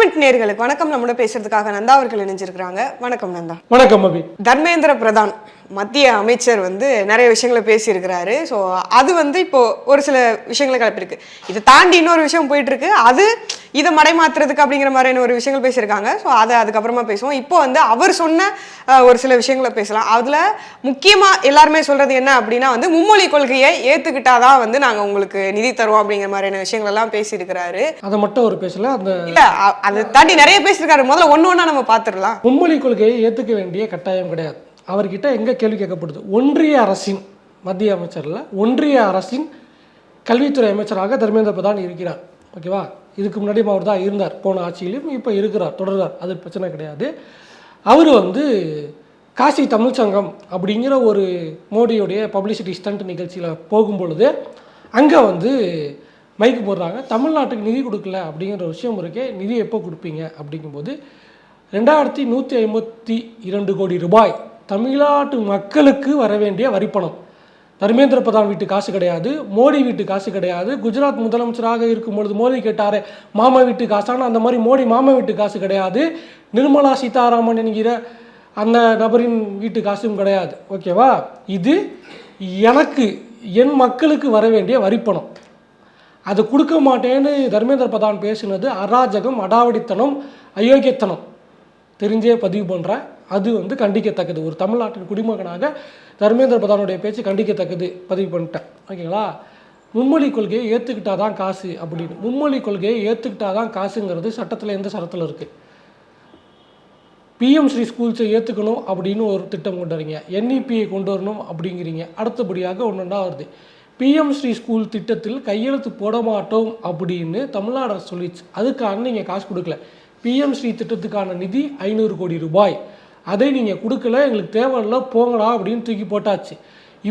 Moment நேர்களுக்கு வணக்கம். நம்மளோட பேசுறதுக்காக நந்தா அவர்கள் இணைஞ்சிருக்கிறாங்க. வணக்கம் நந்தா. வணக்கம் அபி. தர்மேந்திர பிரதான் மத்திய அமைச்சர் நிறைய விஷயங்களை பேசியிருக்கிறாரு. ஸோ அது இப்போ ஒரு சில விஷயங்களை கிளப்பிருக்கு. இதை தாண்டி இன்னொரு விஷயம் போயிட்டு இருக்கு. அது இதை மடைமாத்துறதுக்கு அப்படிங்கிற மாதிரியான ஒரு விஷயங்கள் பேசியிருக்காங்க. ஸோ அதை அதுக்கப்புறமா பேசுவோம். இப்போ அவர் சொன்ன ஒரு சில விஷயங்களை பேசலாம். அதில் முக்கியமாக எல்லாருமே சொல்றது என்ன அப்படின்னா மும்மொழி கொள்கையை ஏற்றுக்கிட்டாதான் நாங்கள் உங்களுக்கு நிதி தருவோம் அப்படிங்கிற மாதிரியான விஷயங்கள் எல்லாம் பேசியிருக்கிறாரு. அதை மட்டும் ஒரு பேசல, அந்த இல்லை அதை தாண்டி நிறைய பேசியிருக்காரு. முதல்ல ஒன்று ஒன்றா நம்ம பார்த்துடலாம். மும்மொழி கொள்கையை ஏற்றுக்க வேண்டிய கட்டாயம் கிடையாது. அவர்கிட்ட எங்கே கேள்வி கேட்கப்படுது? ஒன்றிய அரசின் மத்திய அமைச்சரில் ஒன்றிய அரசின் கல்வித்துறை அமைச்சராக தர்மேந்திர பிரதான் இருக்கிறார். ஓகேவா? இதுக்கு முன்னாடியும் அவர் தான் இருந்தார், போன ஆட்சியிலும் இப்போ இருக்கிறார், தொடர்றார். அது பிரச்சனை கிடையாது. அவர் காசி தமிழ் சங்கம் அப்படிங்கிற ஒரு மோடியோடைய பப்ளிசிட்டி ஸ்டண்ட் நிகழ்ச்சியில் போகும்பொழுது அங்கே மைக்கு போடுறாங்க. தமிழ்நாட்டுக்கு நிதி கொடுக்கல அப்படிங்கிற விஷயம் இருக்கே, நிதி எப்போ கொடுப்பீங்க அப்படிங்கும்போது 2152 கோடி ரூபாய் தமிழ்நாட்டு மக்களுக்கு வர வேண்டிய வரிப்பணம். தர்மேந்திர பிரதான் வீட்டு காசு கிடையாது, மோடி வீட்டு காசு கிடையாது. குஜராத் முதலமைச்சராக இருக்கும்பொழுது மோடி கேட்டார் மாமா வீட்டு காசான, அந்த மாதிரி மோடி மாமா வீட்டு காசு கிடையாது. நிர்மலா சீதாராமன் என்கிற அந்த நபரின் வீட்டு காசும் கிடையாது. ஓகேவா? இது எனக்கு என் மக்களுக்கு வர வேண்டிய வரிப்பணம். அது கொடுக்க மாட்டேன்னு தர்மேந்திர பிரதான் பேசினது அராஜகம், அடாவடித்தனம், அயோக்கியத்தனம். தெரிஞ்சே பதிவு பண்ணுறேன். அது கண்டிக்கத்தக்கது. ஒரு தமிழ்நாட்டின் குடிமகனாக தர்மேந்திர பிரதானுடைய பேச்சு கண்டிக்கத்தக்கது. பதிவு பண்ணிட்டேன். ஓகேங்களா? மும்மொழி கொள்கையை ஏற்றுக்கிட்டாதான் காசு அப்படின்னு. மும்மொழி கொள்கையை ஏற்றுக்கிட்டாதான் காசுங்கிறது சட்டத்தில் எந்த சட்டத்தில் இருக்குது? பிஎம் ஸ்ரீ ஸ்கூல்ஸை ஏற்றுக்கணும் அப்படின்னு ஒரு திட்டம் கொண்டு வரீங்க, என்இபியை கொண்டு வரணும் அப்படிங்கிறீங்க. அடுத்தபடியாக ஒன்றா வருது, பிஎம் ஸ்ரீ ஸ்கூல் திட்டத்தில் கையெழுத்து போட மாட்டோம் அப்படின்னு தமிழ்நாடு அரசு சொல்லிச்சு. அதுக்கான நீங்கள் காசு கொடுக்கல. பிஎம் ஸ்ரீ திட்டத்துக்கான நிதி 500 கோடி ரூபாய். அதை நீங்கள் கொடுக்கல, எங்களுக்கு தேவையில்ல போங்கடா அப்படின்னு தூக்கி போட்டாச்சு.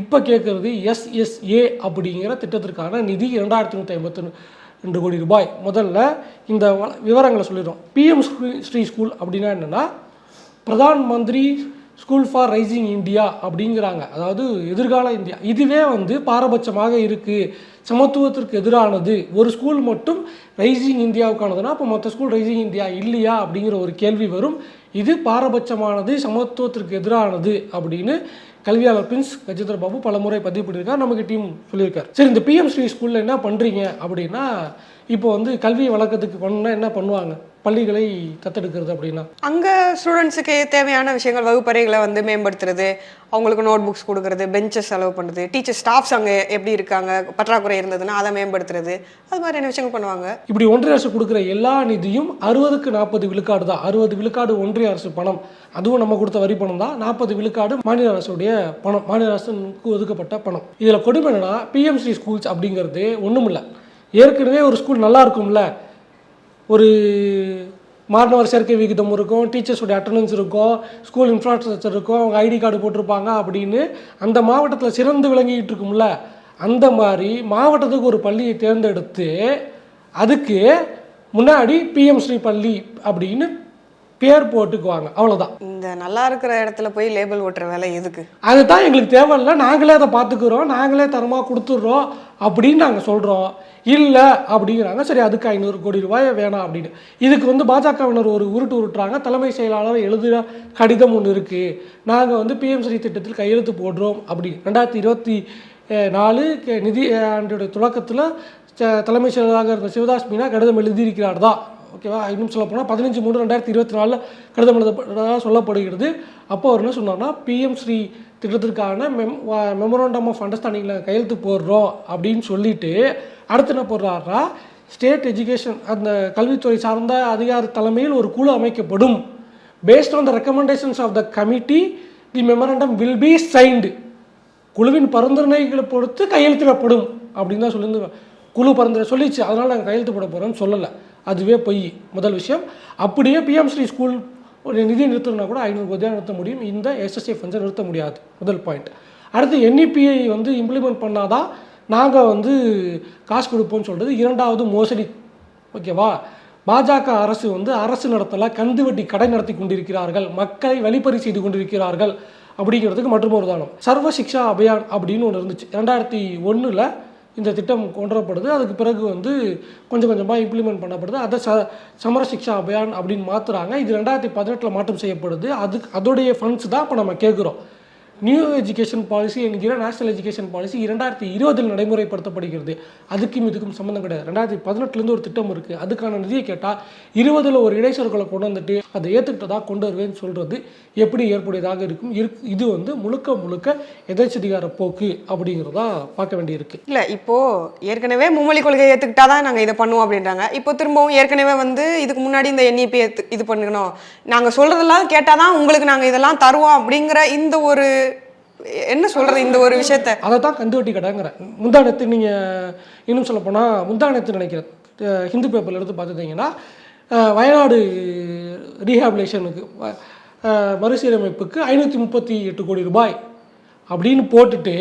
இப்போ கேட்குறது எஸ்எஸ்ஏ அப்படிங்கிற திட்டத்திற்கான நிதி 2152 கோடி ரூபாய். முதல்ல இந்த விவரங்களை சொல்லிடுறோம். பிஎம் ஸ்ரீ ஸ்கூல் அப்படின்னா என்னென்னா, Pradhan Mantri school for rising India அப்படிங்கிறாங்க. அதாவது எதிர்கால இந்தியா. இதுவே பாரபட்சமாக இருக்குது, சமத்துவத்திற்கு எதிரானது. ஒரு ஸ்கூல் மட்டும் ரைசிங் இந்தியாவுக்கானதுன்னா அப்போ மற்ற ஸ்கூல் ரைசிங் இந்தியா இல்லையா அப்படிங்கிற ஒரு கேள்வி வரும். இது பாரபட்சமானது, சமத்துவத்திற்கு எதிரானது அப்படின்னு கல்வியாளர் பிரின்ஸ் கஜேந்திர பாபு பல முறை பதிவு பண்ணியிருக்கார். நமக்கு டீம் சொல்லியிருக்கார். சரி, இந்த பிஎம் ஸ்ரீ ஸ்கூலில் என்ன பண்ணுறீங்க அப்படின்னா, இப்போ கல்வி வழக்கத்துக்கு பண்ணால் என்ன பண்ணுவாங்க? பள்ளிகளை தத்தெடுக்கிறது அப்படின்னா அங்கே ஸ்டூடெண்ட்ஸுக்கு தேவையான விஷயங்கள், வகுப்பறைகளை மேம்படுத்துறது, அவங்களுக்கு நோட் புக்ஸ் கொடுக்கறது, பெஞ்சஸ் செலவு பண்ணுறது, டீச்சர் ஸ்டாஃப்ஸ் அங்கே எப்படி இருக்காங்க, பற்றாக்குறை இருந்ததுன்னா அதை மேம்படுத்துறது, அது மாதிரியான விஷயங்கள் பண்ணுவாங்க. இப்படி ஒன்றிய அரசு கொடுக்குற எல்லா நிதியும் 60க்கு 40 விழுக்காடு தான். 60 விழுக்காடு ஒன்றிய அரசு பணம், அதுவும் நம்ம கொடுத்த வரி பணம் தான். 40 விழுக்காடு மாநில அரசுடைய பணம், மாநில அரசுக்கு ஒதுக்கப்பட்ட பணம். இதில் கொடுமை என்னன்னா, பிஎம் ஸ்ரீ ஸ்கூல்ஸ் அப்படிங்கிறது ஒன்றும் இல்லை. ஏற்கனவே ஒரு ஸ்கூல் நல்லா இருக்கும்ல, ஒரு மாணவர் சேர்க்கை விகிதம் இருக்கும், டீச்சர்ஸோடைய அட்டண்டன்ஸ் இருக்கும், ஸ்கூல் இன்ஃப்ராஸ்ட்ரக்சர் இருக்கும், அவங்க ஐடி கார்டு போட்டிருப்பாங்க அப்படின்னு அந்த மாவட்டத்தில் சிறந்து விளங்கிட்டு இருக்கும்ல. அந்த மாதிரி மாவட்டத்துக்கு ஒரு பள்ளியை தேர்ந்தெடுத்து அதுக்கு முன்னாடி பிஎம் ஸ்ரீ பள்ளி அப்படின்னு பேர் போட்டுக்குவாங்க. அவ்வளோதான். இந்த நல்லா இருக்கிற இடத்துல போய் லேபிள் ஓட்டுற வேலை எதுக்கு? அதுதான் எங்களுக்கு தேவையில்லை, நாங்களே அதை பார்த்துக்குறோம், நாங்களே தரமாக கொடுத்துட்றோம் அப்படின்னு நாங்கள் சொல்கிறோம். இல்லை அப்படிங்கிறாங்க. சரி, அதுக்கு 500 கோடி ரூபாய் வேணாம் அப்படின்னு. இதுக்கு பாஜகவினர் ஒரு உருட்டுறாங்க. தலைமை செயலாளர் எழுதுகிற கடிதம் ஒன்று இருக்குது, நாங்கள் பிஎம் ஸ்ரீ திட்டத்தில் கையெழுத்து போடுறோம் அப்படி. 2024 நிதி ஆண்டுடைய தொடக்கத்தில் தலைமை செயலாளராக இருந்த சிவதாஸ் மீனா கடிதம் எழுதியிருக்கிறார் தான். ஓகேவா? இன்னும் சொல்ல போனால் 15/3/2024 கடிதம் எழுதப்பட்டதாக சொல்லப்படுகிறது. அப்போ அவர் என்ன சொன்னார்னா, பிஎம் ஸ்ரீ திட்டத்திற்கான மெமோரண்டம் ஆஃப் அண்டர்ஸ்டாண்டிங்கில் கையெழுத்து போடுறோம் அப்படின்னு சொல்லிட்டு அடுத்து என்ன போடுறாருனா, ஸ்டேட் எஜுகேஷன் அந்த கல்வித்துறை சார்ந்த அதிகாரி தலைமையில் ஒரு குழு அமைக்கப்படும். Based on the recommendations of the committee the memorandum will be signed. குழுவின் பரிந்துரைகளை பொறுத்து கையெழுத்திடப்படும் அப்படின்னு தான் சொல்லியிருந்து. குழு பரிந்துரை சொல்லிச்சு, அதனால் நாங்கள் கையெழுத்து போட போகிறோம்னு சொல்லலை. அதுவே பொய். முதல் விஷயம். அப்படியே பிஎம் ஸ்ரீ ஸ்கூல் ஒரு நிதி நிறுத்தணும்னா கூட 500 கோடி தான் நிறுத்த முடியும், இந்த எஸ்எஸ்ஏ ஃபண்ட்ஸை நிறுத்த முடியாது. முதல் பாயிண்ட். அடுத்து என்இபிஐ இம்ப்ளிமெண்ட் பண்ணாதான் நாங்கள் காசு கொடுப்போம்னு சொல்கிறது இரண்டாவது மோசடி. ஓகேவா? பாஜக அரசு அரசு நடத்தலை, கந்து வட்டி கடை நடத்தி கொண்டிருக்கிறார்கள், மக்களை வழிப்பறி செய்து கொண்டிருக்கிறார்கள் அப்படிங்கிறதுக்கு மற்றும் ஒரு உதாரணம். சர்வ சிக்ஷா அபியான் அப்படின்னு ஒன்று இருந்துச்சு. 2001 இந்த திட்டம் கொண்டுவரப்படுது. அதுக்கு பிறகு வந்து கொஞ்சம் கொஞ்சமாக இம்ப்ளிமெண்ட் பண்ணப்படுது. அதை சமர சிக்ஷா அபியான் அப்படின்னு மாற்றுறாங்க. இது 2018 மாற்றம் செய்யப்படுது. அதோடைய ஃபண்ட்ஸ் தான் இப்போ நம்ம கேட்குறோம். நியூ எஜுகேஷன் பாலிசி என்கிற நேஷனல் எஜுகேஷன் பாலிசி 2020 நடைமுறைப்படுத்தப்படுகிறது. அதுக்கும் இதுக்கும் சம்மந்தம் கிடையாது. 2018 ஒரு திட்டம் இருக்குது. அதுக்கான நிதியை கேட்டால் 20 ஒரு இடைச்சொற்களை கொண்டு வந்துட்டு அதை ஏற்றுக்கிட்டதாக கொண்டு வருவேன்னு சொல்கிறது எப்படி ஏற்புடையதாக இருக்கும்? இது வந்து முழுக்க எதேச்சதிகார போக்கு அப்படிங்கிறதா பார்க்க வேண்டியிருக்கு. இல்லை, இப்போது ஏற்கனவே மும்மொழி கொள்கையை ஏற்றுக்கிட்டா தான் நாங்கள் இதை பண்ணுவோம் அப்படின்றாங்க. இப்போ திரும்பவும் ஏற்கனவே வந்து இதுக்கு முன்னாடி இந்த NEP இது பண்ணிக்கணும், நாங்கள் சொல்கிறதெல்லாம் கேட்டால் தான் உங்களுக்கு நாங்கள் இதெல்லாம் தருவோம் அப்படிங்கிற இந்த ஒரு என்ன சொல்கிறது, இந்த ஒரு விஷயத்த அதை தான் கந்துவட்டி கடைங்கிறேன். முந்தானத்து நீங்கள் இன்னும் சொல்லப்போனால் முந்தானத்து நினைக்கிறேன் ஹிந்து பேப்பரில் எடுத்து பார்த்துட்டிங்கன்னா வயநாடு ரீஹாபிலேஷனுக்கு மறுசீரமைப்புக்கு 538 கோடி ரூபாய் அப்படின்னு போட்டுட்டு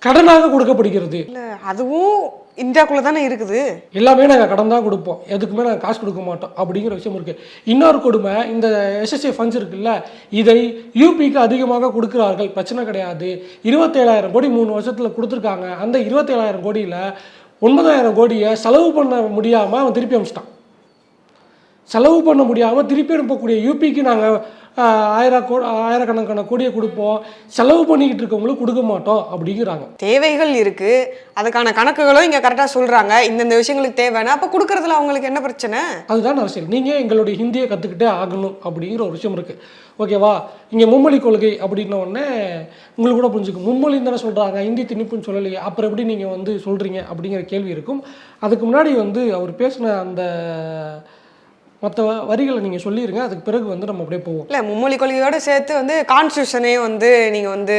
கடனாக கொடுக்கப்படுகிறது. இல்லை, அதுவும் இந்தியாக்குள்ளே தானே இருக்குது. எல்லாமே நாங்கள் கடன் தான் கொடுப்போம், எதுக்குமே நாங்கள் காசு கொடுக்க மாட்டோம் அப்படிங்கிற விஷயம் இருக்குது. இன்னொரு கொடுமை, இந்த SSA ஃபண்ட்ஸ் இருக்குல்ல, இதை யூபிக்கு அதிகமாக கொடுக்குறார்கள், பிரச்சனை கிடையாது. 27,000 கோடி 3 வருஷத்தில் கொடுத்துருக்காங்க. அந்த 27,000 கோடியில் 9,000 கோடியை செலவு பண்ண முடியாமல் அவன் திருப்பி அனுப்பிச்சிட்டான். செலவு பண்ண முடியாமல் திருப்பி அனுப்பக்கூடிய யூபிக்கு நாங்கள் ஆயிரக்கணக்கான கோடியை கொடுப்போம், செலவு பண்ணிக்கிட்டு இருக்கவங்களுக்கு கொடுக்க மாட்டோம் அப்படிங்கிறாங்க. தேவைகள் இருக்குது, அதுக்கான கணக்குகளும் இங்கே கரெக்டாக சொல்கிறாங்க, இந்தந்த விஷயங்களுக்கு தேவைன்னா அப்போ கொடுக்குறதுல அவங்களுக்கு என்ன பிரச்சனை? அதுதான் அரசியல். நீங்கள் எங்களுடைய ஹிந்தியை கற்றுக்கிட்டே ஆகணும் அப்படிங்கிற ஒரு விஷயம் இருக்குது. ஓகேவா? இங்கே மும்மொழி கொள்கை அப்படின்ன உடனே உங்களுக்கு கூட புரிஞ்சுக்கும். மும்மொழின்னு தானே சொல்கிறாங்க, ஹிந்தி திணிப்புன்னு சொல்லலையே, அப்புறம் எப்படி நீங்கள் வந்து சொல்கிறீங்க அப்படிங்கிற கேள்வி இருக்கும். அதுக்கு முன்னாடி வந்து அவர் பேசின அந்த மற்ற வரிகளை நீங்கள் சொல்லிடுங்க, அதுக்கு பிறகு வந்து நம்ம அப்படியே போவோம். இல்லை, மும்மொழி கொள்கையோடு சேர்த்து வந்து கான்ஸ்டியூஷனையும் வந்து நீங்கள் வந்து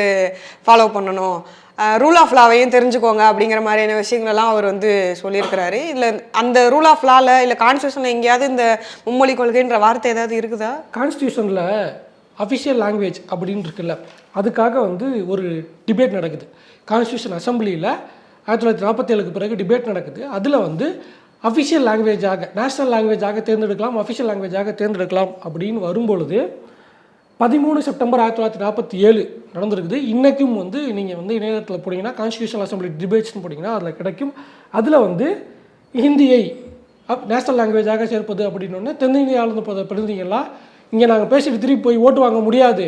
ஃபாலோ பண்ணணும், ரூல் ஆஃப் லாவையும் தெரிஞ்சுக்கோங்க அப்படிங்கிற மாதிரியான விஷயங்களெல்லாம் அவர் வந்து சொல்லியிருக்கிறாரு. இல்லை அந்த ரூல் ஆஃப் லாவில் இல்லை கான்ஸ்டியூஷனில் எங்கேயாவது இந்த மும்மொழி கொள்கைன்ற வார்த்தை ஏதாவது இருக்குதா? கான்ஸ்டியூஷனில் அஃபிஷியல் லாங்குவேஜ் அப்படின்னு இருக்குல்ல, அதுக்காக வந்து ஒரு டிபேட் நடக்குது. கான்ஸ்டியூஷன் அசம்பிளியில் 1947க்கு பிறகு டிபேட் நடக்குது. அதில் வந்து அஃபிஷியல் லாங்குவேஜாக, நேஷ்னல் லாங்குவேஜாக தேர்ந்தெடுக்கலாம், அஃபிஷியல் லாங்குவேஜாக தேர்ந்தெடுக்கலாம் அப்படின்னு வரும்பொழுது 13 செப்டம்பர் 1947 நடந்திருக்குது. இன்றைக்கும் வந்து நீங்கள் வந்து இணையத்தில் போனீங்கன்னா கான்ஸ்டியூஷனல் அசம்பிளி டிபேட்ஸ்னு போனீங்கன்னா அதில் கிடைக்கும். அதில் வந்து ஹிந்தியை நேஷ்னல் லாங்குவேஜாக சேர்ப்பது அப்படின்னு தென்னிந்தியாவிலிருந்து பிரதிநிதிகள்லாம் இங்கே நாங்கள் பேசிட்டு திருப்பி போய் ஓட்டு வாங்க முடியாது,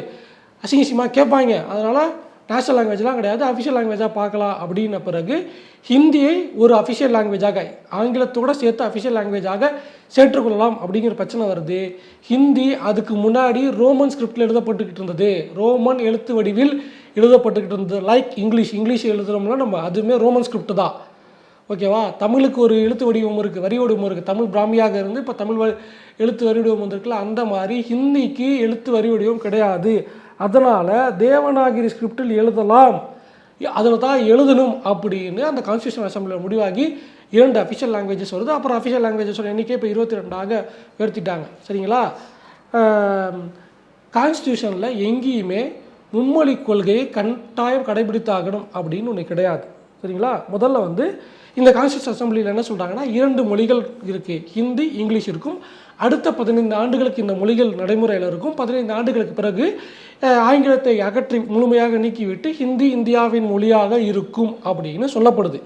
அசிங்கசியமாக கேட்பாங்க, அதனால் நேஷ்னல் லாங்குவேஜ்லாம் கிடையாது, அஃபிஷியல் லாங்குவேஜாக பார்க்கலாம் அப்படின்ன பிறகு ஹிந்தியை ஒரு அஃபிஷியல் லாங்குவேஜாக, ஆங்கிலத்தோடு சேர்த்து அஃபிஷியல் லாங்குவேஜாக சேர்த்துக்கொள்ளலாம் அப்படிங்கிற பிரச்சனை வருது. ஹிந்தி அதுக்கு முன்னாடி ரோமன் ஸ்கிரிப்டில் எழுதப்பட்டுக்கிட்டு இருந்தது, ரோமன் எழுத்து வடிவில் எழுதப்பட்டுக்கிட்டு இருந்தது. லைக் இங்கிலீஷ் எழுதுகிறோம்னா நம்ம அதுவுமே ரோமன் ஸ்கிரிப்ட் தான். ஓகேவா? தமிழுக்கு ஒரு எழுத்து வடிவம் இருக்குது, வரி வடிவம் இருக்குது. தமிழ் பிராமியாக இருந்து இப்போ தமிழ் எழுத்து வரி வடிவம் வந்திருக்குல்ல, அந்த மாதிரி ஹிந்திக்கு எழுத்து வரி வடிவம் கிடையாது. அதனால் தேவநாகிரி ஸ்கிரிப்டில் எழுதலாம், அதில் தான் எழுதணும் அப்படின்னு அந்த கான்ஸ்டியூஷன் அசம்பிளியில் முடிவாகி 2 அஃபிஷியல் லாங்குவேஜஸ் வருது. அப்புறம் அஃபிஷியல் லாங்குவேஜஸோட எண்ணிக்கை இப்போ 22 உயர்த்திட்டாங்க. சரிங்களா? கான்ஸ்டியூஷனில் எங்கேயுமே மும்மொழி கொள்கையை கட்டாயம் கடைபிடித்தாகணும் அப்படின்னு ஒன்று கிடையாது. சரிங்களா? முதல்ல வந்து இந்த கான்ஸ்டியூஷன் அசம்பிளியில் என்ன சொல்கிறாங்கன்னா 2 மொழிகள் இருக்குது, ஹிந்தி இங்கிலீஷ் இருக்கும். அடுத்த 15 ஆண்டுகளுக்கு இந்த மொழிகள் நடைமுறையில் இருக்கும். 15 ஆண்டுகளுக்கு பிறகு ஆங்கிலத்தை அகற்றி முழுமையாக நீக்கிவிட்டு ஹிந்தி இந்தியாவின் மொழியாக இருக்கும் அப்படின்னு சொல்லப்படுது.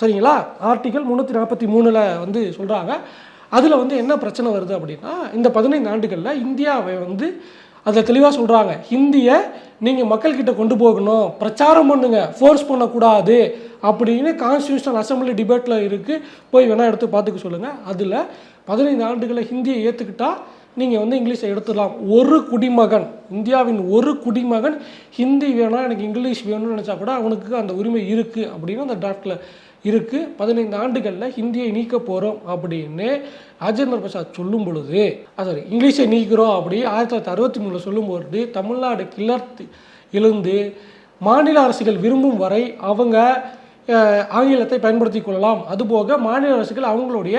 சரிங்களா? ஆர்டிகல் 343 வந்து சொல்கிறாங்க. அதில் வந்து என்ன பிரச்சனை வருது அப்படின்னா, இந்த 15 ஆண்டுகளில் இந்தியாவை வந்து அதில் தெளிவாக சொல்கிறாங்க, ஹிந்தியை நீங்கள் மக்கள்கிட்ட கொண்டு போகணும், பிரச்சாரம் பண்ணுங்க, ஃபோர்ஸ் பண்ணக்கூடாது அப்படின்னு கான்ஸ்டியூஷனல் அசம்பிளி டிபேட்டில் இருக்குது. போய் வேணால் எடுத்து பார்த்துக்க சொல்லுங்கள். அதில் 15 ஆண்டுகளை ஹிந்தியை ஏற்றுக்கிட்டால் நீங்கள் வந்து இங்கிலீஷை எடுத்துடலாம். ஒரு குடிமகன், இந்தியாவின் ஒரு குடிமகன் ஹிந்தி வேணாம் எனக்கு இங்கிலீஷ் வேணும்னு நினச்சா கூட அவனுக்கு அந்த உரிமை இருக்குது அப்படின்னு அந்த டிராஃப்டில் இருக்குது. 15 ஆண்டுகளில் ஹிந்தியை நீக்க போகிறோம் அப்படின்னு ராஜேந்திர பிரசாத் சொல்லும் பொழுது, சாரி இங்கிலீஷை நீக்கிறோம் அப்படி 1963 சொல்லும்போது தமிழ்நாடு கிளர்த்து எழுந்து மாநில அரசுகள் விரும்பும் வரை அவங்க ஆங்கிலத்தை பயன்படுத்தி கொள்ளலாம், அதுபோக மாநில அரசுகள் அவங்களுடைய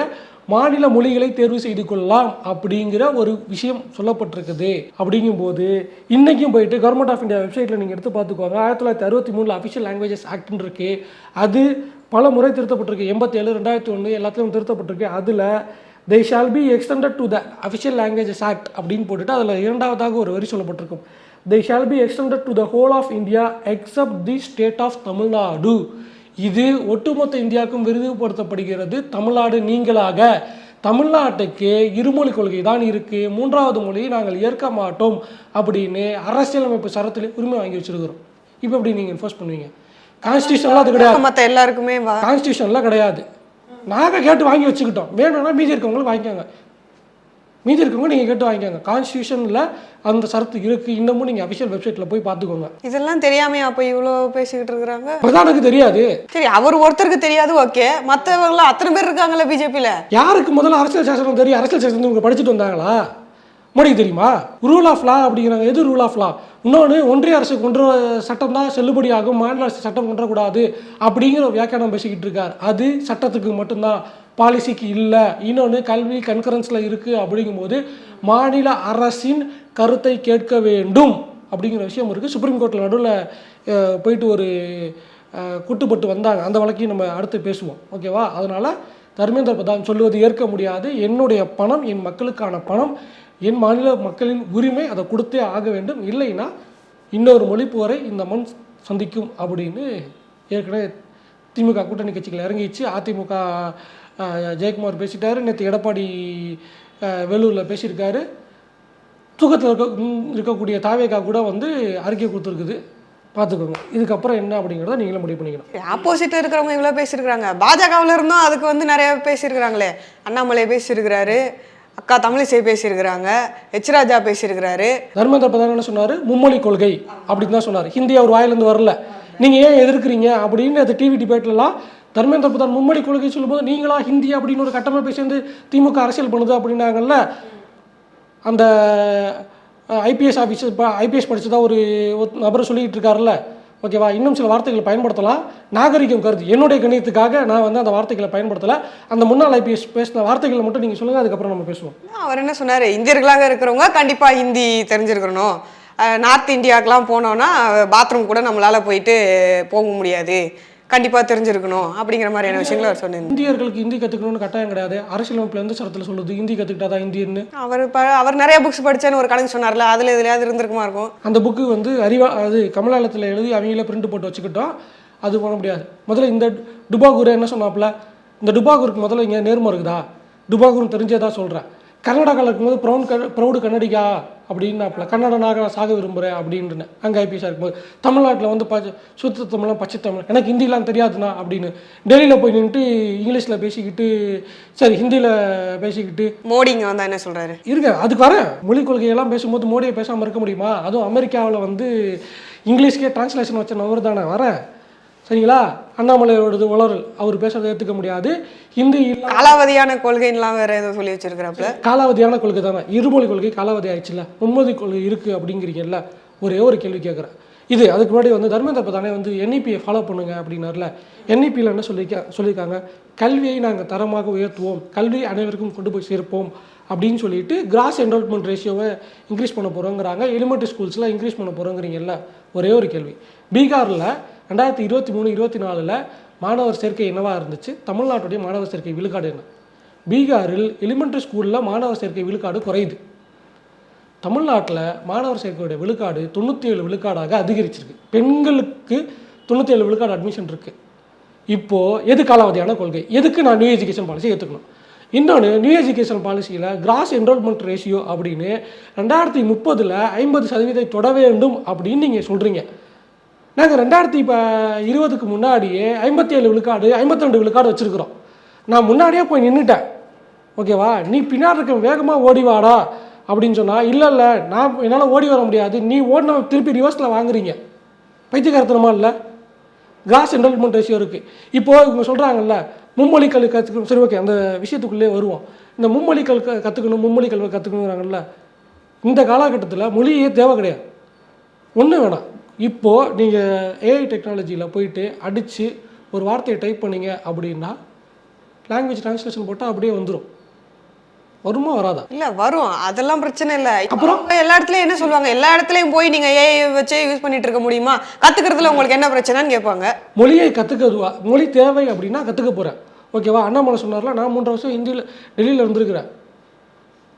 மாநில மொழிகளை தேர்வு செய்து கொள்ளலாம் அப்படிங்கிற ஒரு விஷயம் சொல்லப்பட்டிருக்குது. அப்படிங்கும்போது இன்றைக்கும் போயிட்டு கவர்மெண்ட் ஆஃப் இந்தியா வெப்சைட்டில் நீங்கள் எடுத்து பார்த்துக்கோங்க. 1963 அஃபிஷியல் லாங்குவேஜஸ் ஆக்ட்னு இருக்குது. அது பல முறை திருத்தப்பட்டிருக்கு, 87, 2001 எல்லாத்துலேயும் திருத்தப்பட்டிருக்கு. அதில் they shall be extended to the official languages act அப்படின்னு போட்டுட்டு அதில் 2வது ஒரு வரி சொல்லப்பட்டிருக்கும், they shall be extended to the whole of India except the state of Tamil Nadu. இது ஒட்டுமொத்த இந்தியாவுக்கும் விரிவுபடுத்தப்படுகிறது. தமிழ்நாடு நீங்களாக தமிழ்நாட்டுக்கு இருமொழி கொள்கை தான் இருக்கு, மூன்றாவது மொழியை நாங்கள் ஏற்க மாட்டோம் அப்படின்னு அரசியலமைப்பு சரத்தில் உரிமை வாங்கி வச்சிருக்கிறோம். இப்போ எப்படி நீங்கள் என்ஃபோர்ஸ் பண்ணுவீங்க? கான்ஸ்டியூஷன்லாம் அது கிடையாது. மற்ற எல்லாருக்குமே கான்ஸ்டியூஷன்லாம் கிடையாது. நாங்கள் கேட்டு வாங்கி வச்சுக்கிட்டோம். வேணும்னா மீதி இருக்கவங்களும் வாங்கிக்கோங்க, மீதி இருக்கவங்க நீங்கள் கேட்டு வாங்கிக்கோங்க. கான்ஸ்டியூஷனில் அந்த சரத்து இருக்குது. இன்னமும் நீங்கள் அஃபிஷியல் வெப்சைட்டில் போய் பார்த்துக்கோங்க. இதெல்லாம் தெரியாமையா அப்போ இவ்வளோ பேசிக்கிட்டு இருக்கிறாங்க? பிரதானுக்கு தெரியாது. சரி, அவர் ஒருத்தருக்கு தெரியாது, ஓகே. மற்றவங்களாம் அத்தனை பேர் இருக்காங்கல்ல பிஜேபியில். யாருக்கு முதல்ல அரசியல் சாசனம் தெரியும்? அரசியல் சாசனம் இவங்க படிச்சுட்டு வந்தாங்களா? மோடிக்கு தெரியுமா? ரூல் ஆஃப் லா அப்படிங்கிறாங்க. எது ரூல் ஆஃப் லா? இன்னொன்று, ஒன்றிய அரசு கொன்ற சட்டம் தான் செல்லுபடியாகும், மாநில அரசு சட்டம் கொண்டக்கூடாது அப்படிங்கிற வியாக்கியானம் பேசிக்கிட்டு இருக்கார். அது சட்டத்துக்கு மட்டும்தான், பாலிசிக்கு இல்லை. இன்னொன்று, கல்வி கன்கரன்ஸில் இருக்குது. அப்படிங்கும்போது மாநில அரசின் கருத்தை கேட்க வேண்டும் அப்படிங்கிற விஷயம் இருக்குது. சுப்ரீம் கோர்ட்டில் நடுவில் போயிட்டு ஒரு குட்டுப்பட்டு வந்தாங்க. அந்த வழக்கையும் நம்ம அடுத்து பேசுவோம், ஓகேவா? அதனால் தர்மேந்திர பிரதான் சொல்லுவது ஏற்க முடியாது. என்னுடைய பணம், என் மக்களுக்கான பணம், என் மாநில மக்களின் உரிமை, அதை கொடுத்தே ஆக வேண்டும். இல்லைன்னா இன்னொரு மொழி போரை இந்த மண் சந்திக்கும் அப்படின்னு ஏற்கனவே திமுக கூட்டணி கட்சிகள் இறங்கிச்சு. அதிமுக ஜெயக்குமார் பேசிட்டாரு, நேற்று எடப்பாடி வேலூரில் பேசியிருக்காரு. தூக்கத்தில் இருக்கக்கூடிய தாவேகா கூட வந்து அறிக்கை கொடுத்துருக்குது. பார்த்துக்கோங்க, இதுக்கப்புறம் என்ன அப்படிங்கிறத நீங்களும் முடிவு பண்ணிக்கணும். ஆப்போசிட்டில் இருக்கிறவங்க இவ்வளோ பேசியிருக்கிறாங்க. பாஜகவில் இருந்தும் அதுக்கு வந்து நிறைய பேசியிருக்கிறாங்களே. அண்ணாமலை பேசியிருக்கிறாரு, அக்கா தமிழிசை பேசியிருக்கிறாங்க, எச் ராஜா பேசியிருக்கிறாரு. தர்மேந்திர பிரதான் என்ன சொன்னார்? மும்மொழி கொள்கை அப்படின்னு தான் சொன்னார். ஹிந்தி அவர் வாயிலேருந்து வரல. நீங்கள் ஏன் எதிர்க்கிறீங்க அப்படின்னு அது டிவி டிபேட்லலாம் தர்மேந்திர பிரதான் மும்மொழி கொள்கை சொல்லும்போது, நீங்களா ஹிந்தி அப்படின்னு ஒரு கட்டமைப்பை சேர்ந்து திமுக அரசியல் பண்ணுது அப்படின்னாங்கல்ல. அந்த ஐபிஎஸ் படிச்சதா ஒரு நபர் சொல்லிக்கிட்டு இருக்காருல்ல, ஓகேவா? இன்னும் சில வார்த்தைகளை பயன்படுத்தலாம், நாகரிகம் கருதி. என்னுடைய கணியத்துக்காக நான் வந்து அந்த வார்த்தைகளை பயன்படுத்தலை. அந்த முன்னாள் ஐபிஎஸ் பேசின வார்த்தைகளை மட்டும் நீங்கள் சொல்லுங்கள், அதுக்கப்புறம் நம்ம பேசுவோம். அவர் என்ன சொன்னார்? இந்தியர்களாக இருக்கிறவங்க கண்டிப்பாக ஹிந்தி தெரிஞ்சிருக்கணும். நார்த் இந்தியாவுக்கெலாம் போனோன்னா பாத்ரூம் கூட நம்மளால் போயிட்டு போக முடியாது, கண்டிப்பாக தெரிஞ்சிருக்கணும் அப்படிங்கிற மாதிரியான விஷயங்களை அவர் சொன்னார். இந்தியர்களுக்கு ஹிந்தி கற்றுக்கணும்னு கட்டாயம் கிடையாது. அரசியலமைப்பில் எந்த சரத்தில் சொல்லுது ஹிந்தி கற்றுக்கிட்டாதான் இந்தியன்னு? அவர் நிறைய புக்ஸ் படித்தேன்னு ஒரு கணக்கு சொன்னார்ல, அதில் எதுலையாவது இருந்திருக்குமா இருக்கும். அந்த புக்கு வந்து அது கமலாலயத்தில் எழுதி அவங்களே பிரிண்ட் போட்டு வச்சுக்கிட்டோம். அது பண்ண முடியாது. முதல்ல இந்த டுபாகூரை என்ன சொன்னாப்புல, இந்த டுபாகூருக்கு முதல்ல இங்கே நேர்மை இருக்குதா? டுபாகூர்னு தெரிஞ்சதா சொல்கிறேன். கர்நாடகாவில் இருக்கும்போது ப்ரௌடு கன்னடிகா அப்படின்னாப்புல, கன்னடனாக நான் சாக விரும்புகிறேன் அப்படின்னு அங்கே ஐபிஎஸ்ஸாக இருக்கும்போது. தமிழ்நாட்டில் வந்து சுத்த தமிழ், பச்சை தமிழ், எனக்கு ஹிந்திலாம் தெரியாதுண்ணா அப்படின்னு டெல்லியில் போய் நின்றுட்டு இங்கிலீஷில் பேசிக்கிட்டு, சரி ஹிந்தியில் பேசிக்கிட்டு. மோடி இங்கே வந்தால் என்ன சொல்கிறாரு? இருங்க, அதுக்கு வரேன். மொழிக் கொள்கையெல்லாம் பேசும்போது மோடியை பேசாமல் இருக்க முடியுமா? அதுவும் அமெரிக்காவில் வந்து இங்கிலீஷ்க்கே டிரான்ஸ்லேஷன் வச்ச நபர் தானே வரேன், சரிங்களா? அண்ணாமலையோடது உளறல், அவர் பேசுறதை ஏற்றுக்க முடியாது. ஹிந்தி காலாவதியான கொள்கைலாம் வேற ஏதோ சொல்லி வச்சிருக்கிறாப்புல. காலாவதியான கொள்கை தானே, இருமொழி கொள்கை காலாவதி ஆயிடுச்சுல்ல, மும்மொழி கொள்கை இருக்குது அப்படிங்கிறீங்கல்ல. ஒரே ஒரு கேள்வி கேட்குறேன். இது அதுக்கு முன்னாடி வந்து தர்மேந்திர பிரதானே வந்து என்இபியை ஃபாலோ பண்ணுங்க அப்படின்னார்ல. என்இபியில் என்ன சொல்லியிருக்காங்க? கல்வியை நாங்கள் தரமாக உயர்த்துவோம், கல்வி அனைவருக்கும் கொண்டு போய் சேர்ப்போம் அப்படின்னு சொல்லிட்டு கிராஸ் என்ரோல்மெண்ட் ரேஷியோவை இன்க்ரீஸ் பண்ண போகிறோங்கிறாங்க. எலிமெண்ட்ரி ஸ்கூல்ஸில் இன்க்ரீஸ் பண்ண போகிறோங்கிறீங்கல்ல. ஒரே ஒரு கேள்வி, பீகாரில் 2023-24 மாணவர் சேர்க்கை என்னவாக இருந்துச்சு? தமிழ்நாட்டுடைய மாணவர் சேர்க்கை விழுக்காடு என்ன? பீகாரில் எலிமெண்ட்ரி ஸ்கூலில் மாணவர் சேர்க்கை விழுக்காடு குறையுது. தமிழ்நாட்டில் மாணவர் சேர்க்கையுடைய விழுக்காடு 97 விழுக்காடாக அதிகரிச்சிருக்கு. பெண்களுக்கு 97 விழுக்காடு அட்மிஷன் இருக்குது. இப்போது எது காலாவதியான கொள்கை? எதுக்கு நான் நியூ எஜுகேஷன் பாலிசி ஏற்றுக்கணும்? இன்னொன்று, நியூ எஜுகேஷன் பாலிசியில் கிராஸ் என்ரோல்மெண்ட் ரேஷியோ அப்படின்னு 2030 50% தொட வேண்டும் அப்படின்னு நீங்கள் சொல்கிறீங்க. நாங்கள் 2020க்கு முன்னாடியே 57 விழுக்காடு 52 விழுக்காடு வச்சுருக்குறோம். நான் முன்னாடியே போய் நின்றுட்டேன், ஓகேவா? நீ பின்னாடி இருக்க வேகமாக ஓடிவாடா அப்படின்னு சொன்னால், இல்லை நான் என்னால் ஓடி வர முடியாது, நீ ஓடினா திருப்பி ரிவர்ஸில் வாங்குறீங்க. பைத்தியக்காரத்தனமா இல்லை? கிராஸ் என்ரோல்மெண்ட் ரேஷியோ இருக்குது. இப்போது இவங்க சொல்கிறாங்கல்ல மும்மொழி கல்வி கற்றுக்கணும். சரி, ஓகே, அந்த விஷயத்துக்குள்ளே வருவோம். இந்த மும்மொழி கற்றுக்கணும், மும்மொழி கல்வி கற்றுக்கணுங்கிறாங்கல்ல. இந்த காலகட்டத்தில் மொழியே தேவை கிடையாது, ஒன்றும் வேணாம். இப்போது நீங்கள் ஏஐ டெக்னாலஜியில் போயிட்டு அடித்து ஒரு வார்த்தையை டைப் பண்ணிங்க அப்படின்னா லாங்குவேஜ் ட்ரான்ஸ்லேஷன் போட்டால் அப்படியே வந்துடும். வருமா வராதா? இல்லை, வரும், அதெல்லாம் பிரச்சனை இல்லை. அப்புறம் எல்லா இடத்துலையும் என்ன சொல்லுவாங்க, எல்லா இடத்துலையும் போய் நீங்கள் ஏஐ வச்சே யூஸ் பண்ணிட்டு இருக்க முடியுமா, கற்றுக்கிறதுல உங்களுக்கு என்ன பிரச்சனைன்னு கேட்பாங்க. மொழியை கற்றுக்கிறதுவா? மொழி தேவை அப்படின்னா கற்றுக்க போகிறேன், ஓகேவா? அண்ணாமலை சொன்னார்ல, நான் 3 வருஷம் டெல்லியில் இருந்திருக்கிறேன்,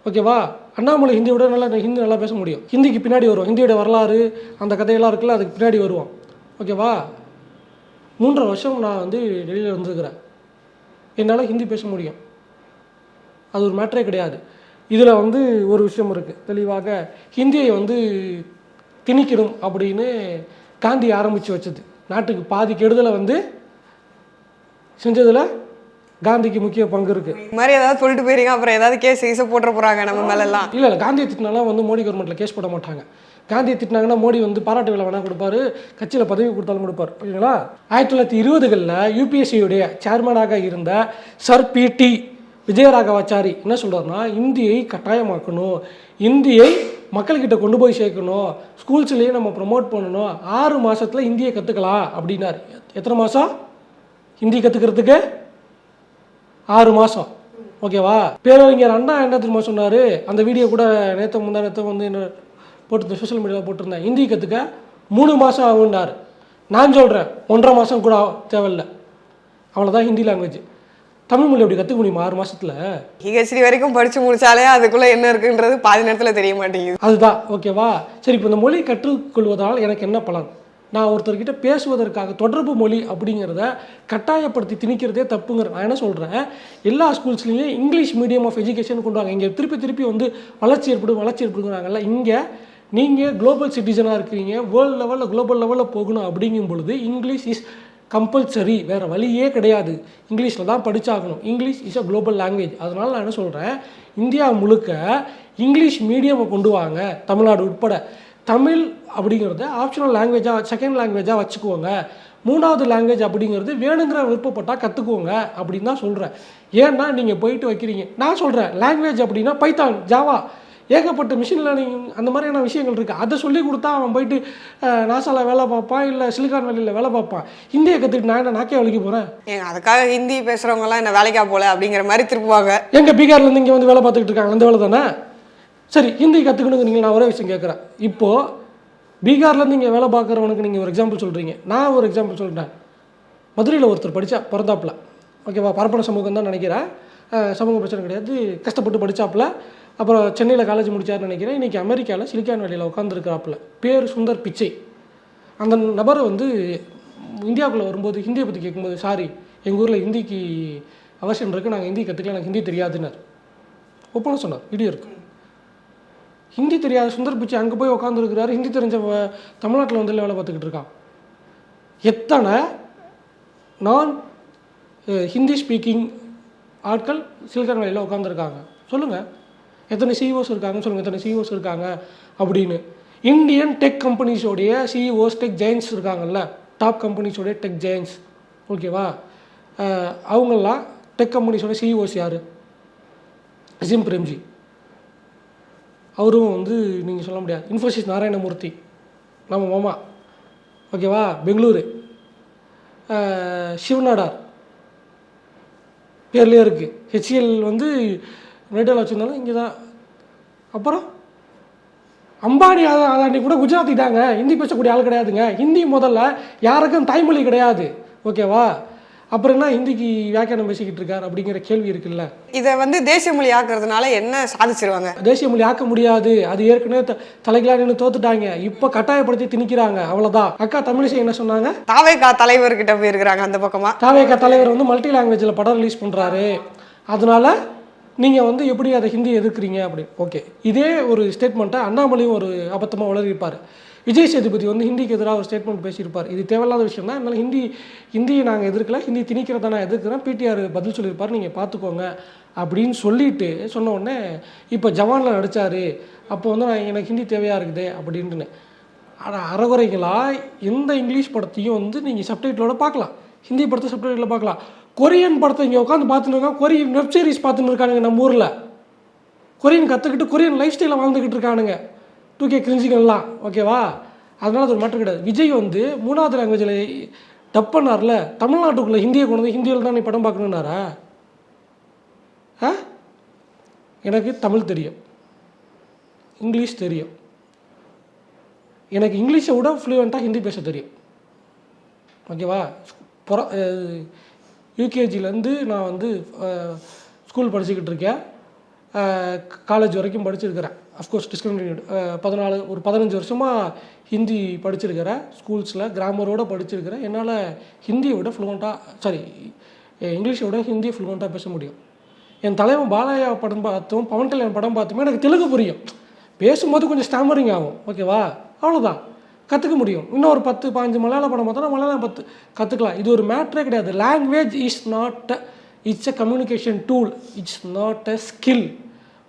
ஓகேவா? அண்ணாமலை ஹிந்தியோட ஹிந்தி நல்லா பேச முடியும். ஹிந்திக்கு பின்னாடி வருவோம், ஹிந்தியோட வரலாறு அந்த கதையெல்லாம் இருக்குல்ல, அதுக்கு பின்னாடி வருவோம், ஓகேவா? 3.5 வருஷம் நான் வந்து டெல்லியில் இருந்துருக்கிறேன். என்னால் ஹிந்தி பேச முடியும், அது ஒரு மேட்டரே கிடையாது. இதில் வந்து ஒரு விஷயம் இருக்குது தெளிவாக, ஹிந்தியை வந்து திணிக்கணும் அப்படின்னு காந்தி ஆரம்பித்து வச்சது. நாட்டுக்கு பாதி கெடுதலை வந்து செஞ்சதில் காந்திக்கு முக்கிய பங்கு இருக்குது. இது மாதிரி ஏதாவது சொல்லிட்டு போயிருங்க, அப்புறம் ஏதாவது கேஸ் போட்டுற போகிறாங்க நம்ம மேலெல்லாம். இல்லை காந்தியை திட்டினாலாம் வந்து மோடி கவர்மெண்ட்டில் கேஸ் போட மாட்டாங்க. காந்தியை திட்டினாங்கன்னா மோடி வந்து பாராட்டு விழா வேணால் கொடுப்பாரு, கட்சியில் பதவி கொடுத்தாலும் கொடுப்பார். ஓகேங்களா? 1920களில் யூபிஎஸ்சியுடைய சேர்மனாக இருந்த சர் பி.டி. விஜயராகவாச்சாரி என்ன சொல்கிறாருன்னா, இந்தியை கட்டாயமாக்கணும், இந்தியை மக்கள்கிட்ட கொண்டு போய் சேர்க்கணும், ஸ்கூல்ஸ்லேயே நம்ம ப்ரமோட் பண்ணணும், 6 மாதத்தில் இந்தியை கற்றுக்கலாம் அப்படின்னாரு. எத்தனை மாதம் ஹிந்தி கற்றுக்கிறதுக்கு? 6 மாதம். ஓகேவா? பேரறிஞர் அண்ணா என்ன தெரியுமா சொன்னார், அந்த வீடியோ கூட முந்தா வந்து என்ன போட்டு சோஷியல் மீடியாவில் போட்டிருந்தேன், ஹிந்தி கற்றுக்க 3 மாதம் ஆகுன்னாரு. நான் சொல்கிறேன் 1.5 மாதம் கூட தேவையில்லை, அவ்வளோதான் ஹிந்தி லாங்குவேஜ். தமிழ் மொழி அப்படி கற்றுக்க முடியுமா 6 மாதத்தில்? பிஹெச்டி வரைக்கும் படித்து முடிச்சாலே அதுக்குள்ளே என்ன இருக்குன்றது பாதி நேரத்தில் தெரிய மாட்டேங்குது. அதுதான். ஓகேவா? சரி, இப்போ இந்த மொழி கற்றுக்கொள்வதால் எனக்கு என்ன பலன்? நான் ஒருத்தர்கிட்ட பேசுவதற்காக தொடர்பு மொழி அப்படிங்கிறத கட்டாயப்படுத்தி திணிக்கிறதே தப்புங்கிற. நான் என்ன சொல்கிறேன், எல்லா ஸ்கூல்ஸ்லேயும் இங்கிலீஷ் மீடியம் ஆஃப் எஜுகேஷன் கொண்டு வாங்க. இங்கே திருப்பி வந்து வளர்ச்சி ஏற்படுங்கிறாங்கல்ல. இங்கே நீங்கள் குளோபல் சிட்டிசனாக இருக்கிறீங்க, வேர்ல்டு லெவலில் குளோபல் லெவலில் போகணும் அப்படிங்கும் பொழுது இங்கிலீஷ் இஸ் கம்பல்சரி, வேறு வழியே கிடையாது. இங்கிலீஷில் தான் படித்தாகணும். English is a global language. அதனால் நான் என்ன சொல்கிறேன், இந்தியா முழுக்க இங்கிலீஷ் மீடியமை கொண்டு வாங்க, தமிழ்நாடு உட்பட. தமிழ் அப்படிங்கிறத ஆப்ஷனல் லாங்குவேஜாக, செகண்ட் லாங்குவேஜாக வச்சுக்குவோங்க. 3வது லாங்குவேஜ் அப்படிங்கிறது வேணுங்கிற விருப்பப்பட்டால் கற்றுக்குவோங்க அப்படின்னு தான் சொல்கிறேன். ஏன்னா நீங்கள் போயிட்டு வைக்கிறீங்க. நான் சொல்கிறேன் லாங்குவேஜ் அப்படின்னா பைத்தான், ஜாவா, ஏகப்பட்ட மிஷின் லேர்னிங் அந்த மாதிரியான விஷயங்கள் இருக்குது. அதை சொல்லி கொடுத்தா அவன் போயிட்டு நாசாவில் வேலை பார்ப்பான், இல்லை சிலிகான் வேலியில் வேலை பார்ப்பான். ஹிந்தியை கற்றுக்கிட்டு நான் என்ன நாக்கே வலிக்க போகிறேன்? ஏங்க அதுக்காக ஹிந்தி பேசுகிறவங்கலாம் என்ன வேலைக்கா போல அப்படிங்கிற மாதிரி திருப்புவாங்க. எங்கள் பீகார்லேருந்து இங்கே வந்து வேலை பார்த்துக்கிட்டு இருக்காங்க, அந்த வேலை தானே. சரி, ஹிந்தி கற்றுக்கணுங்க. நீங்கள் நான் ஒரே விஷயம் கேட்குறேன், இப்போது பீகார்லேருந்து இங்கே வேலை பார்க்குறவனுக்கு நீங்கள் ஒரு எக்ஸாம்பிள் சொல்கிறீங்க, நான் ஒரு எக்ஸாம்பிள் சொல்கிறேன். மதுரையில் ஒருத்தர் பிறந்தாப்புல, ஓகேவா, பரப்பன சமூகம் தான் நினைக்கிறேன், சமூக பிரச்சனை கிடையாது, கஷ்டப்பட்டு படித்தாப்புல, அப்புறம் சென்னையில் காலேஜ் முடித்தார்னு நினைக்கிறேன். இன்றைக்கி அமெரிக்காவில் சிலிக்கான் வேலியில் உட்காந்துருக்கிறாப்புல. பேர் சுந்தர் பிச்சை. அந்த நபரை வந்து இந்தியாவுக்குள்ளே வரும்போது ஹிந்தியை பற்றி கேட்கும்போது, சாரி எங்கள் ஊரில் ஹிந்திக்கு அவசியம் இருக்குது, நாங்கள் ஹிந்தி கற்றுக்கலாம், எனக்கு ஹிந்தி தெரியாதுன்னார். ஒப்பனை சொன்னார், வீடியோ இருக்குது. ஹிந்தி தெரியாத சுந்தர் பிச்சை அங்கே போய் உட்காந்துருக்கிறாரு, ஹிந்தி தெரிஞ்ச தமிழ்நாட்டில் வந்து வேலை பார்த்துக்கிட்டு இருக்கான். எத்தனை நான் ஹிந்தி ஸ்பீக்கிங் ஆட்கள் சிலிக்கான் வேலியில் உட்காந்துருக்காங்க சொல்லுங்கள். எத்தனை சிஇஓஸ் இருக்காங்கன்னு சொல்லுங்கள், எத்தனை சிஇஓஸ் இருக்காங்க அப்படின்னு. இந்தியன் டெக் கம்பெனிஸோடைய சிஇஓஸ், டெக் ஜெயின்ஸ் இருக்காங்கல்ல, டாப் கம்பெனிஸோடைய டெக் ஜெயின்ஸ், ஓகேவா, அவங்கெல்லாம் டெக் கம்பெனிஸோட சிஇஓஸ் யார்? அசீம் பிரேம்ஜி, அவரும் வந்து நீங்கள் சொல்ல முடியாது. இன்ஃபோசிஸ் நாராயணமூர்த்தி, நம்ம மாமா, ஓகேவா, பெங்களூரு. சிவநாடார் பேர்லேயே இருக்குது. ஹெச்எல் வந்து நைட்டில் வச்சுருந்தாலும் இங்கே தான். அப்புறம் அம்பானி அதாண்டி கூட குஜராத்திட்டாங்க, ஹிந்தி பேசக்கூடிய ஆள் கிடையாதுங்க. ஹிந்தி முதல்ல யாருக்கும் தாய்மொழி கிடையாது, ஓகேவா. அப்புறம் என்ன ஹிந்திக்கு வியாக்கியானம் பேசிக்கிட்டு இருக்கார் அப்படிங்கிற கேள்வி இருக்குல்ல. இதை வந்து தேசிய மொழி ஆக்குறதுனால என்ன சாதிச்சிருவாங்க? தேசிய மொழி ஆக்க முடியாது, அது ஏற்கனவே தலைகளாக நின்று தோத்துட்டாங்க, இப்போ கட்டாயப்படுத்தி திணிக்கிறாங்க, அவ்வளோதான். அக்கா தமிழிசை என்ன சொன்னாங்க, தாவேகா தலைவர்கிட்ட போயிருக்கிறாங்க அந்த பக்கமாக. தாவேகா தலைவர் வந்து மல்டி லாங்குவேஜில் படம் ரிலீஸ் பண்ணுறாரு, அதனால நீங்கள் வந்து எப்படி அதை ஹிந்தி எதிர்க்கிறீங்க அப்படின்னு. ஓகே, இதே ஒரு ஸ்டேட்மெண்ட்டை அண்ணாமலையும் ஒரு அபத்தமாக வளர்ப்பார். விஜய் சேதுபதி வந்து ஹிந்திக்கு எதிராக ஒரு ஸ்டேட்மெண்ட் பேசியிருப்பார். இது தேவையில்லாத விஷயம் தான், அதனால் ஹிந்தியை நாங்கள் எதிர்க்கல, ஹிந்தி திணிக்கிறத நான் எதிர்க்கிறேன், பிடிஆர் பதில் சொல்லியிருப்பார், நீங்கள் பார்த்துக்கோங்க அப்படின்னு சொல்லிட்டு சொன்ன உடனே இப்போ ஜவானில் நடித்தார், அப்போ வந்து எனக்கு ஹிந்தி தேவையாக இருக்குது அப்படின்ட்டுன்னு. ஆனால் அறகுறைகளா எந்த இங்கிலீஷ் படத்தையும் வந்து நீங்கள் சப்டைட்டிலோட பார்க்கலாம், ஹிந்தி படத்தை சப்டைட்டில் பார்க்கலாம். கொரியன் படத்தை இங்கே உட்காந்து பார்த்துன்னு இருக்காங்க, கொரியன் வெப் சீரிஸ் பார்த்துன்னு இருக்கானுங்க நம்ம ஊரில். கொரியன் கற்றுக்கிட்டு கொரியன் லைஃப் ஸ்டைலில் வாழ்ந்துக்கிட்டு இருக்கானுங்க 2K கிரிஞ்சிகள்லாம், ஓகேவா. அதனால அது ஒரு மாற்றம் கிடையாது. விஜய் வந்து 3வது லாங்குவேஜில் டப் பண்ணார்ல, தமிழ்நாட்டுக்குள்ளே ஹிந்தியை கொண்டு வந்து ஹிந்தியில் தான் நீ படம் பார்க்கணுன்னாரா? எனக்கு தமிழ் தெரியும், இங்கிலீஷ் தெரியும், எனக்கு இங்கிலீஷை விட ஃப்ளூயண்ட்டாக ஹிந்தி பேச தெரியும், ஓகேவா. யூகேஜிலேருந்து நான் வந்து ஸ்கூல் படிச்சுக்கிட்டு இருக்கேன். காலேஜ் வரைக்கும் படிச்சிருக்கிறேன். Of course discontinued. 15 வருஷமாக ஹிந்தி படிச்சிருக்கிறேன். ஸ்கூல்ஸில் கிராமரோடு படிச்சிருக்கிறேன். என்னால் ஹிந்தியோட இங்கிலீஷோட ஹிந்தி ஃப்ளூவெண்ட்டாக பேச முடியும். என் தலைவன் பாலையா படம் பார்த்தும் பவன் கல்யாண் படம் பார்த்துமே எனக்கு தெலுங்கு புரியும். பேசும்போது கொஞ்சம் ஸ்டாமரிங் ஆகும், ஓகேவா, அவ்வளோதான், கற்றுக்க முடியும். இன்னும் ஒரு 10-15 மலையாள படம் பார்த்தோன்னா மலையாளம் கற்றுக்கலாம். இது ஒரு மேட்ரே கிடையாது. Language it's a communication tool, it's not a skill.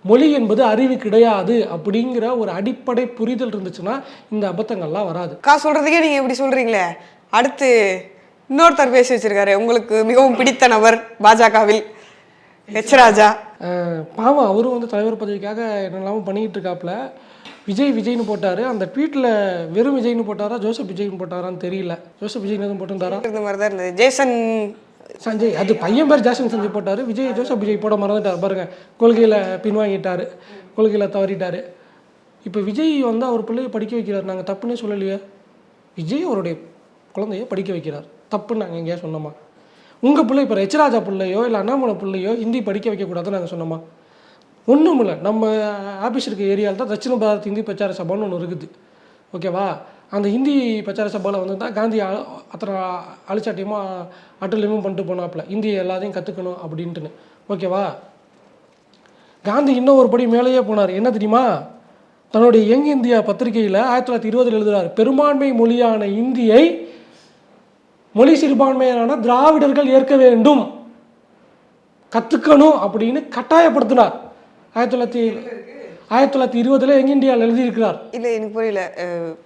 மொழி என்பது அறிவு கிடையாது அப்படிங்கிற ஒரு அடிப்படை புரிதல் இருந்துச்சுன்னா இந்த அபத்தங்கள்லாம் வராது. சொல்கிறதுக்கே நீங்கள் எப்படி சொல்கிறீங்களே. அடுத்து இன்னொருத்தர் பேசி வச்சிருக்காரு, உங்களுக்கு மிகவும் பிடித்த நபர் பாஜகவில் எச் ராஜா. பாவம், அவரும் வந்து தலைவர் பதவிக்காக என்னெல்லாமும் பண்ணிக்கிட்டு இருக்காப்புல. விஜய்னு போட்டார். அந்த ட்வீட்டில் வெறும் விஜய்னு போட்டாரா ஜோசப் விஜய்னு போட்டாரான்னு தெரியல. ஜோசப் விஜய்னு எதுவும் போட்டிருந்தாரா? இந்த மாதிரி தான் இருந்தது. ஜேசன் சஞ்சய், அது பையன் பேர் ஜேசன் சஞ்சய் போட்டார். ஜோசப் விஜய் போட மறந்துட்டார் பாருங்க. கொள்கையில் பின்வாங்கிட்டார், கொள்கையில் தவறிட்டார். இப்போ விஜய் வந்து அவர் பிள்ளையை படிக்க வைக்கிறார். நாங்கள் தப்புன்னே சொல்லலையே. விஜய் அவருடைய குழந்தைய படிக்க வைக்கிறார், தப்புன்னு நாங்கள் எங்கேயா சொன்னோமா? உங்கள் பிள்ளை இப்போ எச் ராஜா பிள்ளையோ இல்லை அண்ணாமலை பிள்ளையோ ஹிந்தி படிக்க வைக்கக்கூடாதுன்னு நாங்கள் சொன்னோமா? ஒன்றும் இல்லை. நம்ம ஆஃபீஸ் இருக்க ஏரியாவில் தான் தட்சிண பாரத் ஹிந்தி பிரச்சார சபான்னு ஒன்று இருக்குது, ஓகேவா? அந்த ஹிந்தி பிரச்சார சபாவில் வந்து தான் காந்தி அத்தனை அழிச்சாட்டியமாக அட்டலியமும் பண்ணிட்டு போனாப்புல, ஹிந்தியை எல்லாத்தையும் கற்றுக்கணும் அப்படின்ட்டுன்னு, ஓகேவா? காந்தி இன்னும் ஒரு படி மேலேயே போனார். என்ன தெரியுமா? தன்னுடைய யங் இந்தியா பத்திரிகையில் 1920 எழுதுகிறார், பெரும்பான்மை மொழியான இந்தியை மொழி சிறுபான்மையான திராவிடர்கள் ஏற்க வேண்டும், கற்றுக்கணும் அப்படின்னு கட்டாயப்படுத்தினார். 1920 யங் இந்தியாவில் எழுதியிருக்கிறார். இல்லை, எனக்கு புரியல.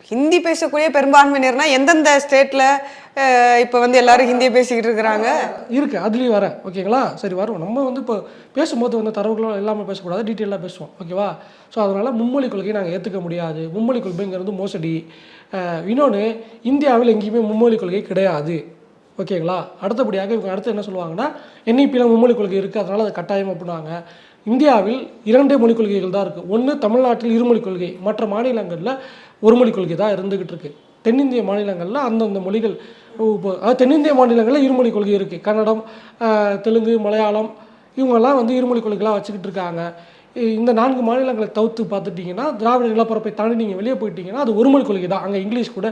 ஹிந்தி பேசக்கூடிய பெரும்பான்மையினர்னா எந்தெந்த ஸ்டேட்டில் இப்போ வந்து எல்லாரும் ஹிந்தியை பேசிக்கிட்டு இருக்கிறாங்க இருக்குது, அதுலேயும் வரேன், ஓகேங்களா? சரி, வரும். நம்ம வந்து இப்போ பேசும்போது வந்து தரவுகளும் எல்லாமே பேசக்கூடாது, டீட்டெயிலாக பேசுவோம், ஓகேவா? ஸோ அதனால் மும்மொழி கொள்கையை நாங்கள் ஏற்றுக்க முடியாது. மும்மொழி கொள்கைங்கிறது மோசடி. இன்னொன்று, இந்தியாவில் எங்கேயுமே மும்மொழி கொள்கை கிடையாது, ஓகேங்களா? அடுத்தபடியாக இவங்க அடுத்து என்ன சொல்லுவாங்கன்னா, என்இபியில் மும்மொழி கொள்கை இருக்குது, அதனால் அது கட்டாயம் அப்படின்னாங்க. இந்தியாவில் 2 மொழிக் கொள்கைகள் தான் இருக்குது. ஒன்று தமிழ்நாட்டில் இருமொழிக் கொள்கை, மற்ற மாநிலங்களில் ஒரு மொழிக் கொள்கை தான் இருந்துக்கிட்டு இருக்குது. தென்னிந்திய மாநிலங்களில் அந்தந்த மொழிகள், தென்னிந்திய மாநிலங்களில் இருமொழிக் கொள்கை இருக்குது. கன்னடம், தெலுங்கு, மலையாளம் இவங்கெல்லாம் வந்து இருமொழிக் கொள்கைலாம் வச்சுக்கிட்டு இருக்காங்க. இந்த 4 மாநிலங்களை தவிர்த்து பார்த்துட்டிங்கன்னா, திராவிட நிலப்பரப்பை தாண்டி நீங்கள் வெளியே போயிட்டீங்கன்னா அது ஒரு மொழிக் கொள்கை தான், அங்கே இங்கிலீஷ் கூட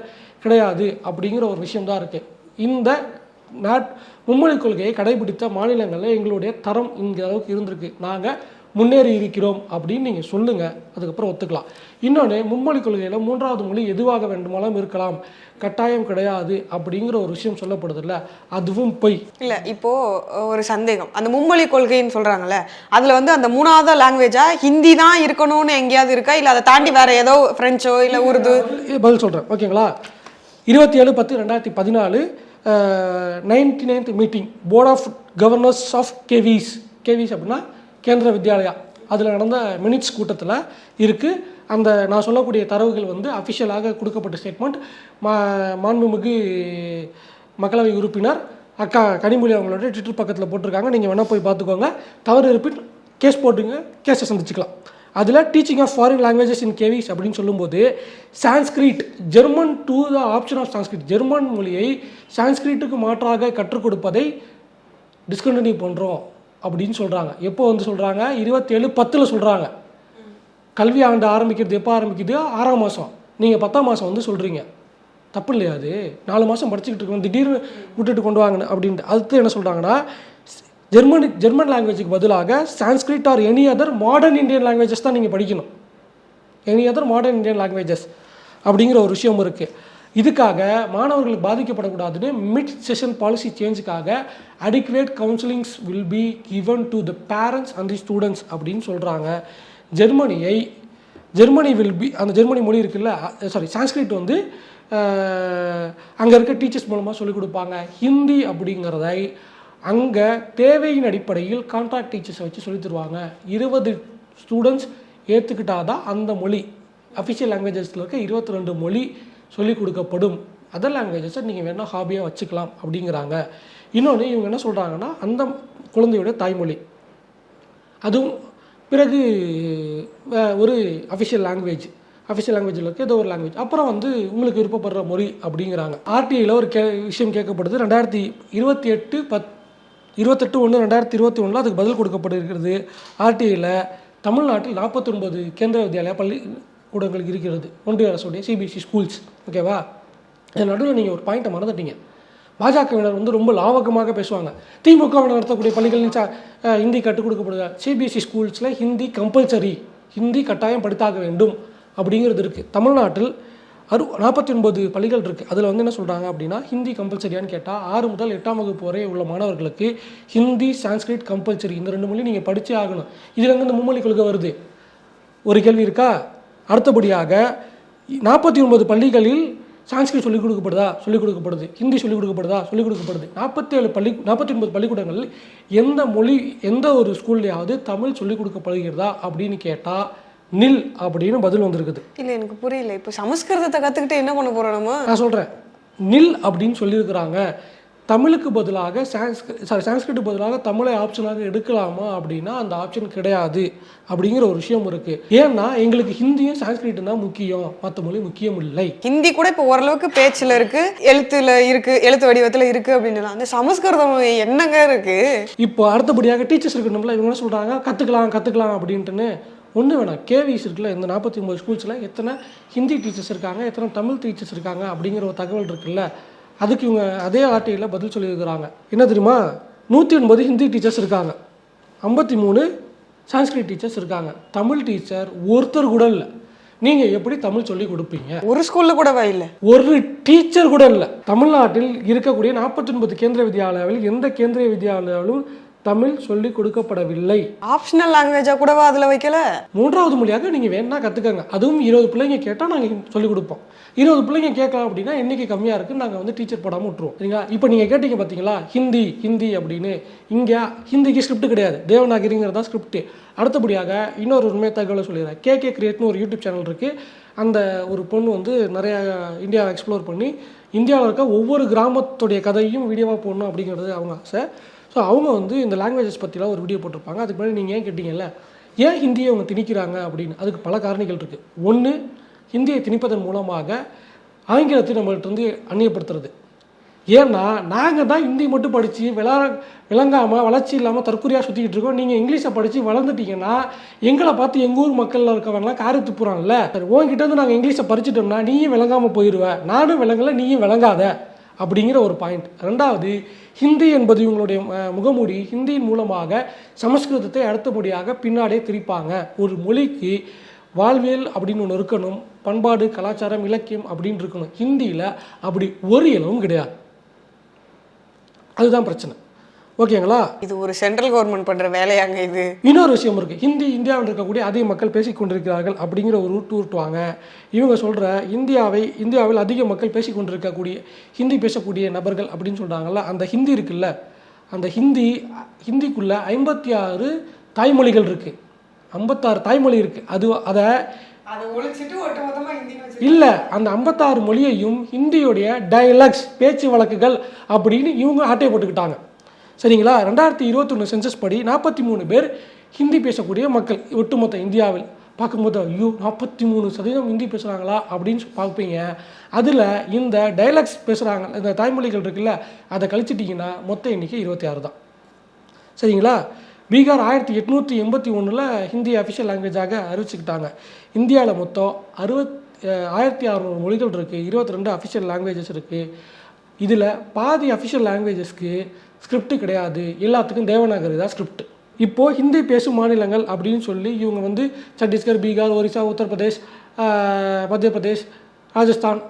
கிடையாது அப்படிங்கிற ஒரு விஷயம் தான் இருக்குது. இந்த மும்மொழி கொள்கையை கடைபிடித்த மாநிலங்களில் எங்களுடைய தரம் இந்த அளவுக்கு இருந்திருக்கு, நாங்கள் முன்னேறி இருக்கிறோம் அப்படின்னு நீங்கள் சொல்லுங்கள், அதுக்கப்புறம் ஒத்துக்கலாம். இன்னொன்று, மும்மொழி கொள்கையில் 3வது மொழி எதுவாக வேண்டுமானாலும் இருக்கலாம், கட்டாயம் கிடையாது அப்படிங்கிற ஒரு விஷயம் சொல்லப்படுதில்ல, அதுவும் பொய். இல்லை, இப்போது ஒரு சந்தேகம். அந்த மும்மொழி கொள்கைன்னு சொல்கிறாங்கல்ல, அதில் வந்து அந்த 3வது லாங்குவேஜாக ஹிந்தி தான் இருக்கணும்னு எங்கேயாவது இருக்கா, இல்லை அதை தாண்டி வேறு ஏதோ ஃப்ரெஞ்சோ இல்லை உருது? பதில் சொல்கிறேன், ஓகேங்களா? 27/10/2014 99th meeting board of governors of KVs அப்படின்னா கேந்திர வித்யாலயா, அதில் நடந்த மினிட்ஸ் கூட்டத்தில் இருக்குது. அந்த நான் சொல்லக்கூடிய தரவுகள் வந்து அஃபிஷியலாக கொடுக்கப்பட்ட ஸ்டேட்மெண்ட். மாண்புமிகு மக்களவை உறுப்பினர் அக்கா கனிமொழி அவங்களோட ட்விட்டர் பக்கத்தில் போட்டிருக்காங்க, நீங்கள் வேணால் போய் பார்த்துக்கோங்க. தவறு இருப்பின் கேஸ் போட்டுங்க, கேஸை சந்திச்சுக்கலாம். அதில் teaching of foreign languages in KVs அப்படின்னு சொல்லும்போது Sanskrit, German to the option of Sanskrit, German மொழியை சான்ஸ்கிரிட்டுக்கு மாற்றாக கற்றுக் கொடுப்பதை டிஸ்கண்டினியூ பண்ணுறோம் அப்படின்னு சொல்கிறாங்க. எப்போ வந்து சொல்கிறாங்க? 27/10 சொல்கிறாங்க. கல்வி ஆண்டு ஆரம்பிக்கிறது எப்போ ஆரம்பிக்குது? 6ஆம் மாதம். நீங்கள் 10ஆம் மாதம் வந்து சொல்கிறீங்க, தப்பு இல்லையா? அது 4 மாதம் படிச்சுக்கிட்டு இருக்கோம், திடீர்னு விட்டுட்டு கொண்டு வாங்கன்னு அப்படின்ட்டு. அடுத்து என்ன சொல்கிறாங்கன்னா, ஜெர்மன் லாங்குவேஜுக்கு பதிலாக Sanskrit or any other modern Indian languages தான் நீங்கள் படிக்கணும், any other modern Indian languages அப்படிங்கிற ஒரு விஷயம் இருக்குது. இதுக்காக மாணவர்களுக்கு பாதிக்கப்படக்கூடாதுன்னு மிட் செஷன் பாலிசி சேஞ்சுக்காக adequate counsellings will be given to the parents and the students அப்படின்னு சொல்கிறாங்க. ஜெர்மனி வில் பி, அந்த ஜெர்மனி மொழி இருக்குல்ல, சான்ஸ்கிரிட் வந்து அங்கே இருக்க டீச்சர்ஸ் மூலமாக சொல்லிக் கொடுப்பாங்க. ஹிந்தி அப்படிங்கிறதை அங்கே தேவையின் அடிப்படையில் கான்ட்ராக்ட் டீச்சர்ஸை வச்சு சொல்லி தருவாங்க. 20 ஸ்டூடெண்ட்ஸ் ஏற்றுக்கிட்டால் தான் அந்த மொழி, அஃபிஷியல் லாங்குவேஜஸில் இருக்க 22 மொழி சொல்லிக் கொடுக்கப்படும். அதர் லாங்குவேஜஸை நீங்கள் வேணால் ஹாபியாக வச்சுக்கலாம் அப்படிங்கிறாங்க. இன்னொன்று, இவங்க என்ன சொல்கிறாங்கன்னா, அந்த குழந்தையோட தாய்மொழி, அதுவும் பிறகு ஒரு அஃபிஷியல் லாங்குவேஜில் இருக்க ஏதோ ஒரு லாங்குவேஜ், அப்புறம் வந்து உங்களுக்கு விருப்பப்படுற மொழி அப்படிங்கிறாங்க. ஆர்டிஐயில் ஒரு விஷயம் கேட்கப்படுது. 2028/1/2021 அதுக்கு பதில் கொடுக்கப்பட்டிருக்கிறது. ஆர்டிஐயில் தமிழ்நாட்டில் 49 கேந்திர வித்யாலயா பள்ளிக்கூடங்கள் இருக்கிறது, ஒன்றிய அரசுடைய சிபிஎஸ்சி ஸ்கூல்ஸ். ஓகேவா? இந்த நடுவில் நீங்கள் ஒரு பாயிண்ட்டை மறந்துட்டீங்க. பாஜகவினர் வந்து ரொம்ப லாவகமாக பேசுவாங்க. திமுகவினர் நடத்தக்கூடிய பள்ளிகளில் ஹிந்தி கற்றுக் கொடுக்கப்படுது. சிபிஎஸ்சி ஸ்கூல்ஸில் ஹிந்தி கம்பல்சரி, ஹிந்தி கட்டாயம் படித்தாக வேண்டும் அப்படிங்கிறது இருக்குது. தமிழ்நாட்டில் 49 பள்ளிகள் இருக்குது. அதில் வந்து என்ன சொல்கிறாங்க அப்படின்னா, ஹிந்தி கம்பல்சரியான்னு கேட்டால் 6 முதல் 8ஆம் வகுப்பு வரை உள்ள மாணவர்களுக்கு ஹிந்தி, சான்ஸ்கிரிட் கம்பல்சரி, இந்த 2 மொழி நீங்கள் படித்தே ஆகணும். இதுலேருந்து இந்த மும்மொழி கொள்கை வருது. ஒரு கேள்வி இருக்கா? அடுத்தபடியாக 49 பள்ளிகளில் சான்ஸ்கிரிட் சொல்லிக் கொடுக்கப்படுது, ஹிந்தி சொல்லிக் கொடுக்கப்படுது. 49 பள்ளிக்கூடங்களில் எந்த ஒரு ஸ்கூல்லையாவது தமிழ் சொல்லிக் கொடுக்கப்படுகிறதா அப்படின்னு கேட்டால் நில் அப்படின்னு பதில் வந்திருக்குது. இல்லை, எனக்கு புரியல. இப்போ சமஸ்கிருதத்தை கற்றுக்கிட்டு என்ன பண்ண போகிறோம் நம்ம? நான் சொல்கிறேன், நில் அப்படின்னு சொல்லியிருக்கிறாங்க. தமிழுக்கு பதிலாக சான்ஸ்கிரிட்டுக்கு பதிலாக தமிழை ஆப்ஷனாக எடுக்கலாமா அப்படின்னா அந்த ஆப்ஷன் கிடையாது அப்படிங்கிற ஒரு விஷயம் இருக்குது. ஏன்னா எங்களுக்கு ஹிந்தியும் சான்ஸ்கிரிட்டும் தான் முக்கியம், மற்ற மொழி முக்கியம் இல்லை. ஹிந்தி கூட இப்போ ஓரளவுக்கு பேச்சில் இருக்குது, எழுத்து வடிவத்தில் இருக்குது அப்படின்னு. அந்த சமஸ்கிருதம் என்னங்க இருக்குது? இப்போ அடுத்தபடியாக டீச்சர்ஸ் இருக்கணும்ல, இவங்க என்ன சொல்கிறாங்க, கற்றுக்கலாம் அப்படின்ட்டுன்னு. ஒன்று வேணாம், கேவிஸ் இருக்குல்ல, இந்த 49 ஸ்கூல்ஸில் எத்தனை ஹிந்தி டீச்சர்ஸ் இருக்காங்க, எத்தனை தமிழ் டீச்சர்ஸ் இருக்காங்க அப்படிங்கிற ஒரு தகவல் இருக்குல்ல, அதுக்கு இவங்க அதே ஆர்டிஐயில் பதில் சொல்லியிருக்கிறாங்க. என்ன தெரியுமா? 109 ஹிந்தி டீச்சர்ஸ் இருக்காங்க, 53 சான்ஸ்கிரிட் டீச்சர்ஸ் இருக்காங்க. தமிழ் டீச்சர் ஒருத்தர் கூட இல்லை. நீங்கள் எப்படி தமிழ் சொல்லி கொடுப்பீங்க? ஒரு ஸ்கூலில் கூடவா இல்லை? ஒரு டீச்சர் கூட இல்லை. தமிழ்நாட்டில் இருக்கக்கூடிய 49 கேந்திர வித்யாலயாவில் எந்த கேந்திரிய வித்யாலயாவிலும் தமிழ் சொல்லி கொடுக்கப்படவில்லை. ஆப்ஷனல் லாங்குவேஜாக கூடவா அதில் வைக்கல? 3வது மொழியாக நீங்கள் வேணா கற்றுக்கங்க. அதுவும் 20 பிள்ளைங்க கேட்டால் நாங்கள் சொல்லிக் கொடுப்போம். 20 பிள்ளைங்க கேட்கலாம் அப்படின்னா எண்ணிக்கை கம்மியாக இருக்குன்னு நாங்கள் வந்து டீச்சர் போடாமல் விட்டுருவோம். சரிங்களா? இப்போ நீங்கள் கேட்டீங்க பார்த்தீங்களா ஹிந்தி அப்படின்னு. இங்கே ஹிந்திக்கு ஸ்கிரிப்ட் கிடையாது, தேவநாகரிங்கிறது தான் ஸ்கிரிப்ட். அடுத்தபடியாக இன்னொரு உண்மை தகவலை சொல்லிடுறேன். கேகே கிரியேட்னு ஒரு யூடியூப் சேனல் இருக்குது. அந்த ஒரு பொண்ணு வந்து நிறையா இந்தியாவை எக்ஸ்ப்ளோர் பண்ணி இந்தியாவில் இருக்க ஒவ்வொரு கிராமத்துடைய கதையும் வீடியோவாக போடணும் அப்படிங்கிறது அவங்க ஆசை. ஸோ அவங்க வந்து இந்த லாங்குவேஜஸ் பற்றிலாம் ஒரு வீடியோ போட்டிருப்பாங்க. அதுக்கு முன்னாடி நீங்கள் ஏன் கேட்டீங்கல்ல, ஏன் ஹிந்தியை அவங்க திணிக்கிறாங்க அப்படின்னு, அதுக்கு பல காரணிகள் இருக்குது. ஒன்று, ஹிந்தியை திணிப்பதன் மூலமாக ஆங்கிலத்தை நம்மள்ட்ட வந்து அந்நியப்படுத்துறது. ஏன்னா நாங்கள் தான் ஹிந்தி மட்டும் படித்து விளங்காமல் வளர்ச்சி இல்லாமல் தற்கொலையாக சுற்றிக்கிட்டு இருக்கோம். நீங்கள் இங்கிலீஷை படித்து வளர்ந்துட்டீங்கன்னா எங்களை பார்த்து எங்கள் ஊர் மக்களில் இருக்கவங்களாம் காரி துப்புறாங்கல்ல. உங்ககிட்ட வந்து நாங்கள் இங்கிலீஷை படிச்சிட்டோம்னா நீயும் விளங்காமல் போயிடுவேன், நானும் விளங்கலை நீயும் விளங்காத அப்படிங்கிற ஒரு பாயிண்ட். 2வது, ஹிந்தி என்பது இவங்களுடைய முகமூடி. ஹிந்தியின் மூலமாக சமஸ்கிருதத்தை அடுத்தபடியாக பின்னாடியே திரிப்பாங்க. ஒரு மொழிக்கு வாழ்வியல் அப்படின்னு ஒன்று இருக்கணும், பண்பாடு, கலாச்சாரம், இலக்கியம் அப்படின்னு இருக்கணும். ஹிந்தியில் அப்படி ஒரு இலவும் கிடையாது. அதுதான் பிரச்சனை. ஓகேங்களா? இது ஒரு சென்ட்ரல் கவர்மெண்ட் பண்ணுற வேலையாங்க இது. இன்னொரு விஷயம் இருக்குது. ஹிந்தி இந்தியாவில் இருக்கக்கூடிய அதிக மக்கள் பேசிக்கொண்டிருக்கிறார்கள் அப்படிங்கிற ஒரு ஊட்டுவாங்க. இவங்க சொல்கிற இந்தியாவில் அதிக மக்கள் பேசிக்கொண்டிருக்கக்கூடிய ஹிந்தி பேசக்கூடிய நபர்கள் அப்படின்னு சொல்கிறாங்கல்ல, அந்த ஹிந்தி இருக்குல்ல, அந்த ஹிந்திக்குள்ளே 56 தாய்மொழிகள் இருக்குது. 56 தாய்மொழி இருக்குது. அதை இல்லை, அந்த 56 மொழியையும் ஹிந்தியுடைய டயலாக்ஸ், பேச்சு வழக்குகள் அப்படின்னு இவங்க ஆட்டையை போட்டுக்கிட்டாங்க. சரிங்களா? 2021 சென்சஸ் படி 43 பேர் ஹிந்தி பேசக்கூடிய மக்கள் ஒட்டுமொத்த இந்தியாவில். பார்க்கும்போது ஐயோ 43% ஹிந்தி பேசுகிறாங்களா அப்படின்னு பார்ப்பீங்க. அதில் இந்த டைலாக்ஸ் பேசுகிறாங்க, இந்த தாய்மொழிகள் இருக்குல்ல, அதை கழிச்சிட்டிங்கன்னா மொத்த எண்ணிக்கை 26 தான். சரிங்களா? பீகார் 1881 ஹிந்தி அஃபிஷியல் லாங்குவேஜாக அறிவிச்சுக்கிட்டாங்க. இந்தியாவில் மொத்தம் 1600 மொழிகள் இருக்குது, 22 அஃபிஷியல் லாங்குவேஜஸ் இருக்குது. இதில் பாதி அஃபிஷியல் லாங்குவேஜஸ்க்கு ஸ்கிரிப்ட் கிடையாது, எல்லாத்துக்கும் தேவநாகரி தான் ஸ்கிரிப்ட். இப்போது ஹிந்தி பேசும் மாநிலங்கள் அப்படின்னு சொல்லி இவங்க வந்து சத்தீஸ்கர், பீகார், ஒரிசா, உத்தரப்பிரதேஷ், மத்திய பிரதேஷ், ராஜஸ்தான்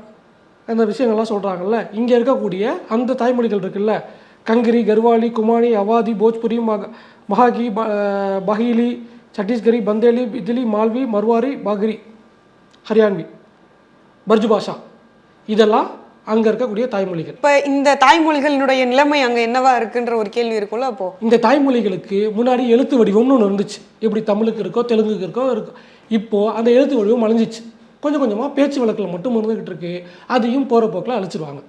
அந்த விஷயங்கள்லாம் சொல்கிறாங்கல்ல. இங்கே இருக்கக்கூடிய அந்த தாய்மொழிகள் இருக்குல்ல, கங்கரி, கர்வாலி, குமானி, அவாதி, போஜ்புரி, மகாகி, பஹீலி, சத்தீஸ்கரி, பந்தேலி, பிதிலி, மால்வி, மர்வாரி, பாகரி, ஹரியான்வி, பர்ஜு பாஷா, இதெல்லாம் அங்கே இருக்கக்கூடிய தாய்மொழிகள். இப்போ இந்த தாய்மொழிகளினுடைய நிலைமை அங்கே என்னவா இருக்குன்ற ஒரு கேள்வி இருக்கும்ல. அப்போது இந்த தாய்மொழிகளுக்கு முன்னாடி எழுத்து வடிவம்னு ஒன்று இருந்துச்சு. எப்படி தமிழுக்கு இருக்கோ தெலுங்குக்கு இருக்கோ இருக்கும். இப்போது அந்த எழுத்து வடிவம் அழிஞ்சிச்சு. கொஞ்சம் கொஞ்சமாக பேச்சு வழக்கில் மட்டும் இருந்துக்கிட்டு இருக்கு. அதையும் போகிற போக்கில் அழிச்சிருவாங்க.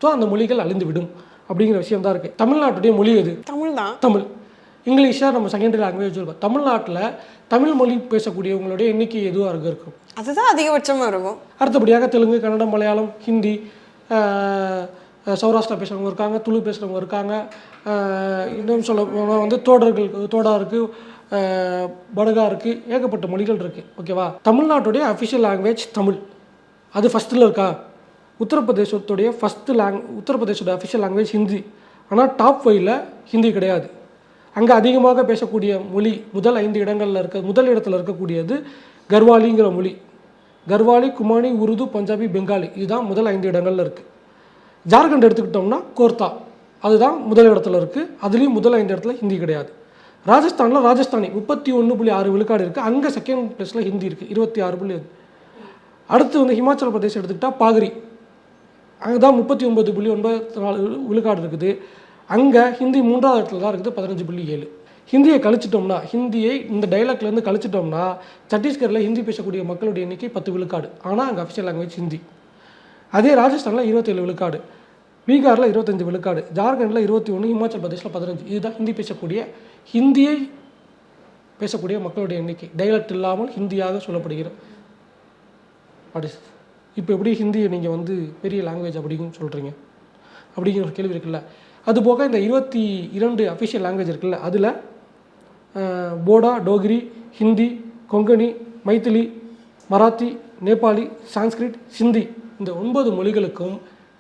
ஸோ அந்த மொழிகள் அழிந்து விடும் அப்படிங்கிற விஷயம் தான் இருக்குது. தமிழ்நாட்டுடைய மொழி எது? தமிழ் தான். தமிழ். இங்கிலீஷாக நம்ம செகண்டரி லாங்குவேஜ் இருக்கும். தமிழ்நாட்டில் தமிழ் மொழி பேசக்கூடியவங்களுடைய எண்ணிக்கை எதுவாக இருக்கும்? அதுதான் அதிகபட்சமாக இருக்கும். அடுத்தபடியாக தெலுங்கு, கன்னடம், மலையாளம், ஹிந்தி, சௌராஷ்டிரா பேசுகிறவங்க இருக்காங்க, துளு பேசுகிறவங்க இருக்காங்க. இன்னும் சொல்ல வந்து தோடா இருக்குது, படுகா இருக்குது, ஏகப்பட்ட மொழிகள் இருக்குது. ஓகேவா? தமிழ்நாட்டுடைய அஃபிஷியல் லாங்குவேஜ் தமிழ், அது ஃபஸ்ட்டில் இருக்கா? உத்தரப்பிரதேசத்தோடைய உத்தரப்பிரதேசோட அஃபிஷியல் லாங்குவேஜ் ஹிந்தி. ஆனால் டாப் 5ல் ஹிந்தி கிடையாது. அங்கே அதிகமாக பேசக்கூடிய மொழி முதல் 5 இடங்களில் முதல் இடத்துல இருக்கக்கூடியது கர்வாலிங்கிற மொழி. கர்வாலி, குமானி, உருது, பஞ்சாபி, பெங்காலி, இதுதான் முதல் 5 இடங்களில் இருக்குது. ஜார்க்கண்ட் எடுத்துக்கிட்டோம்னா கோர்த்தா, அதுதான் முதல் இடத்துல இருக்குது. அதுலேயும் முதல் 5 இடத்துல ஹிந்தி கிடையாது. ராஜஸ்தானில் ராஜஸ்தானி 31.6 விழுக்காடு இருக்குது. அங்கே செகண்ட் பிளேஸில் ஹிந்தி இருக்குது 26. அடுத்து வந்து ஹிமாச்சல் பிரதேசம் எடுத்துக்கிட்டால் பாகரி, அங்கே தான் 39.94 விழுக்காடு இருக்குது. அங்கே ஹிந்தி 3வது இடத்துல தான் இருக்குது 15.7. ஹிந்தியை கழிச்சிட்டோம்னா, ஹிந்தியை இந்த டைலாக்லேருந்து கழிச்சிட்டோம்னா சத்தீஸ்கரில் ஹிந்தி பேசக்கூடிய மக்களுடைய எண்ணிக்கை 10 விழுக்காடு. ஆனால் அங்கே அஃபிஷியல் லாங்குவேஜ் ஹிந்தி. அதே ராஜஸ்தானில் 27 விழுக்காடு, பீகாரில் 25 விழுக்காடு, ஜார்க்கண்டில் 21, ஹிமாச்சல் பிரதேசில் 15. இதுதான் ஹிந்தியை பேசக்கூடிய மக்களுடைய எண்ணிக்கை, டைலக்ட் இல்லாமல் ஹிந்தியாக சொல்லப்படுகிற. இப்போ எப்படி ஹிந்தியை நீங்கள் வந்து பெரிய லாங்குவேஜ் அப்படின்னு சொல்கிறீங்க அப்படிங்கிற ஒரு கேள்வி இருக்குல்ல. அதுபோக இந்த 22 அஃபிஷியல் லாங்குவேஜ் இருக்குல்ல, அதில் போடா, டோக்ரி, ஹிந்தி, கொங்கணி, மைத்திலி, மராத்தி, நேபாளி, சான்ஸ்கிரிட், சிந்தி, இந்த 9 மொழிகளுக்கும்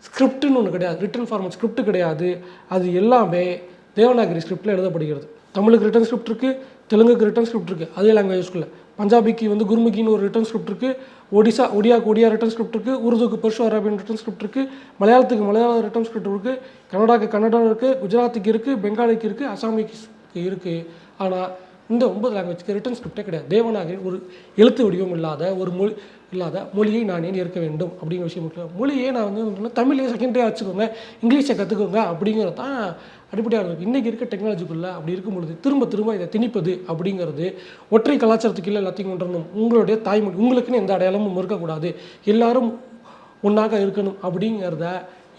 ஸ்கிரிப்டுன்னு ஒன்று கிடையாது, ரிட்டன் ஃபார்மட் ஸ்கிரிப்ட் கிடையாது. அது எல்லாமே தேவநாகரி ஸ்கிரிப்டில் எழுதப்படுகிறது. தமிழுக்கு ரிட்டன் ஸ்கிரிப்ட் இருக்குது, தெலுங்குக்கு ரிட்டன் ஸ்கிரிப்ட் இருக்குது, அதே லாங்குவேஜ்குள்ளே. பஞ்சாபிக்கு வந்து குர்முகின்னு ஒரு ரிட்டன் ஸ்கிரிப்ட் இருக்குது, ஒடியாவுக்கு ஒடியா ரிட்டன் ஸ்கிரிப்ட் இருக்குது, உருதுக்கு பெர்ஷோ அரேபியன் ரிட்டன் ஸ்கிரிப்ட் இருக்குது, மலையாளத்துக்கு மலையாள ரிட்டன் ஸ்கிரிப்ட் இருக்குது, கன்னடாக்கு கன்னடம் இருக்குது, குஜராத்துக்கு இருக்குது, பெங்காலிக்கு இருக்குது, அசாமிக்கு இருக்குது. ஆனால் இந்த 9 லாங்குவேஜ்க்கு ரிட்டன் ஸ்கிரிப்டே கிடையாது. தேவநாகரி ஒரு எழுத்து வடிவம் இல்லாத மொழியை நான் ஏன் இருக்க வேண்டும் அப்படிங்கிற விஷயம் இருக்குது. மொழியே நான் வந்து தமிழையே செகண்டரியாக வச்சுக்கோங்க, இங்கிலீஷை கற்றுக்கோங்க அப்படிங்கிறது தான் அடிப்படையாக இருக்குது. இன்றைக்கி இருக்க டெக்னாலஜிக்குள்ளே அப்படி இருக்கும் பொழுது திரும்ப இதை திணிப்பது அப்படிங்கிறது ஒற்றை கலாச்சாரத்துக்கு இல்லை எல்லாத்தையும் கொண்டு வரணும். உங்களுடைய தாய்மொழி, உங்களுக்குன்னு எந்த அடையாளமும் இருக்கக்கூடாது, எல்லாரும் ஒன்றாக இருக்கணும் அப்படிங்கிறத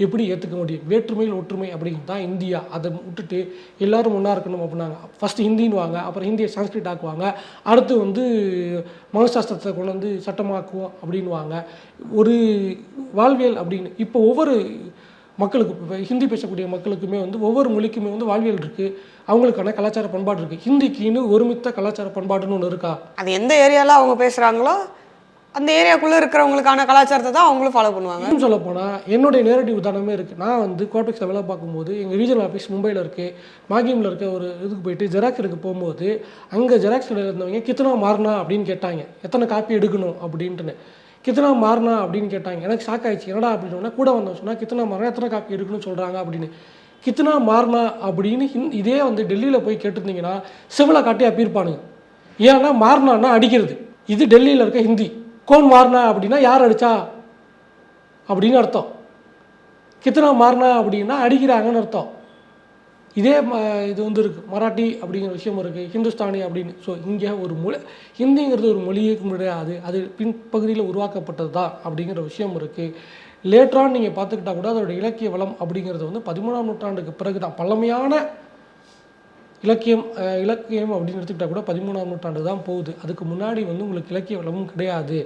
எப்படி ஏற்றுக்க முடியும்? வேற்றுமையில் ஒற்றுமை அப்படிங்கிறது தான் இந்தியா. அதை விட்டுட்டு எல்லோரும் ஒன்றா இருக்கணும் அப்படின்னாங்க. ஃபஸ்ட்டு ஹிந்தின்னு வாங்க, அப்புறம் ஹிந்தியை சான்ஸ்கிரிட் ஆக்குவாங்க, அடுத்து வந்து மனசாஸ்திரத்தை கொண்டு வந்து சட்டமாக்குவோம் அப்படின்வாங்க. ஒரு வாழ்வியல் அப்படின்னு இப்போ ஒவ்வொரு மக்களுக்கு, இப்போ ஹிந்தி பேசக்கூடிய மக்களுக்குமே வந்து ஒவ்வொரு மொழிக்குமே வந்து வாழ்வியல் இருக்குது, அவங்களுக்கான கலாச்சார பண்பாடு இருக்குது. ஹிந்திக்குன்னு ஒருமித்த கலாச்சார பண்பாடுன்னு ஒன்று இருக்கா? அது எந்த ஏரியாவில் அவங்க பேசுகிறாங்களோ அந்த ஏரியாக்குள்ளே இருக்கிறவங்களுக்கான கலாச்சாரத்தை தான் அவங்களும் ஃபாலோ பண்ணுவாங்க. இன்னும் சொல்ல போனால் என்னுடைய நேரடிவ் உதாரணமே இருக்குது. நான் வந்து கோஆப்டெக்ஸில் வேலை பார்க்கும்போது எங்கள் ரீஜனல் ஆஃபீஸ் மும்பையில் இருக்குது, மாகிமில் இருக்க ஒரு இதுக்கு போயிட்டு ஜெராக்ஸ் எடுக்க போகும்போது அங்கே ஜெராக்ஸ் கடையில் இருந்தவங்க கித்தனா மாறினா அப்படின்னு கேட்டாங்க, எத்தனை காப்பி எடுக்கணும் அப்படின்ட்டுன்னு. கித்தனா மாறினா அப்படின்னு கேட்டாங்க. எனக்கு ஷாக் ஆயிடுச்சு, என்னடா அப்படின்னா கூட வந்தோம் சொன்னால் கித்தனா மாறினா எத்தனை காப்பி எடுக்கணும்னு சொல்கிறாங்க அப்படின்னு. கித்தனா மாறினா அப்படின்னு இதே வந்து டெல்லியில் போய் கேட்டிருந்தீங்கன்னா சிவிலை காட்டி அப்பியிருப்பானுங்க. ஏன்னா மாறினான்னா அடிக்கிறது. இது டெல்லியில் இருக்க ஹிந்தி. கோன் மாறினா அப்படின்னா யார் அடித்தா அப்படின்னு அர்த்தம். கித்தனா மாறினா அப்படின்னா அடிக்கிறாங்கன்னு அர்த்தம். இதே இது வந்து இருக்குது, மராட்டி அப்படிங்கிற விஷயம் இருக்குது, ஹிந்துஸ்தானி அப்படின்னு. ஸோ இங்கே ஒரு மொழி, ஹிந்திங்கிறது ஒரு மொழியே கிடையாது, அது பின்பகுதியில் உருவாக்கப்பட்டது தான் அப்படிங்கிற விஷயம் இருக்குது. லேட்டராக நீங்கள் பார்த்துக்கிட்டா கூட அதோட இலக்கிய வளம் அப்படிங்கிறது வந்து 13ஆம் நூற்றாண்டுக்கு பிறகு தான். பழமையான இலக்கியம் அப்படின்னு எடுத்துக்கிட்டால் கூட 13ஆம் நூற்றாண்டு தான் போகுது. அதுக்கு முன்னாடி வந்து உங்களுக்கு இலக்கிய வளமும் கிடையாது.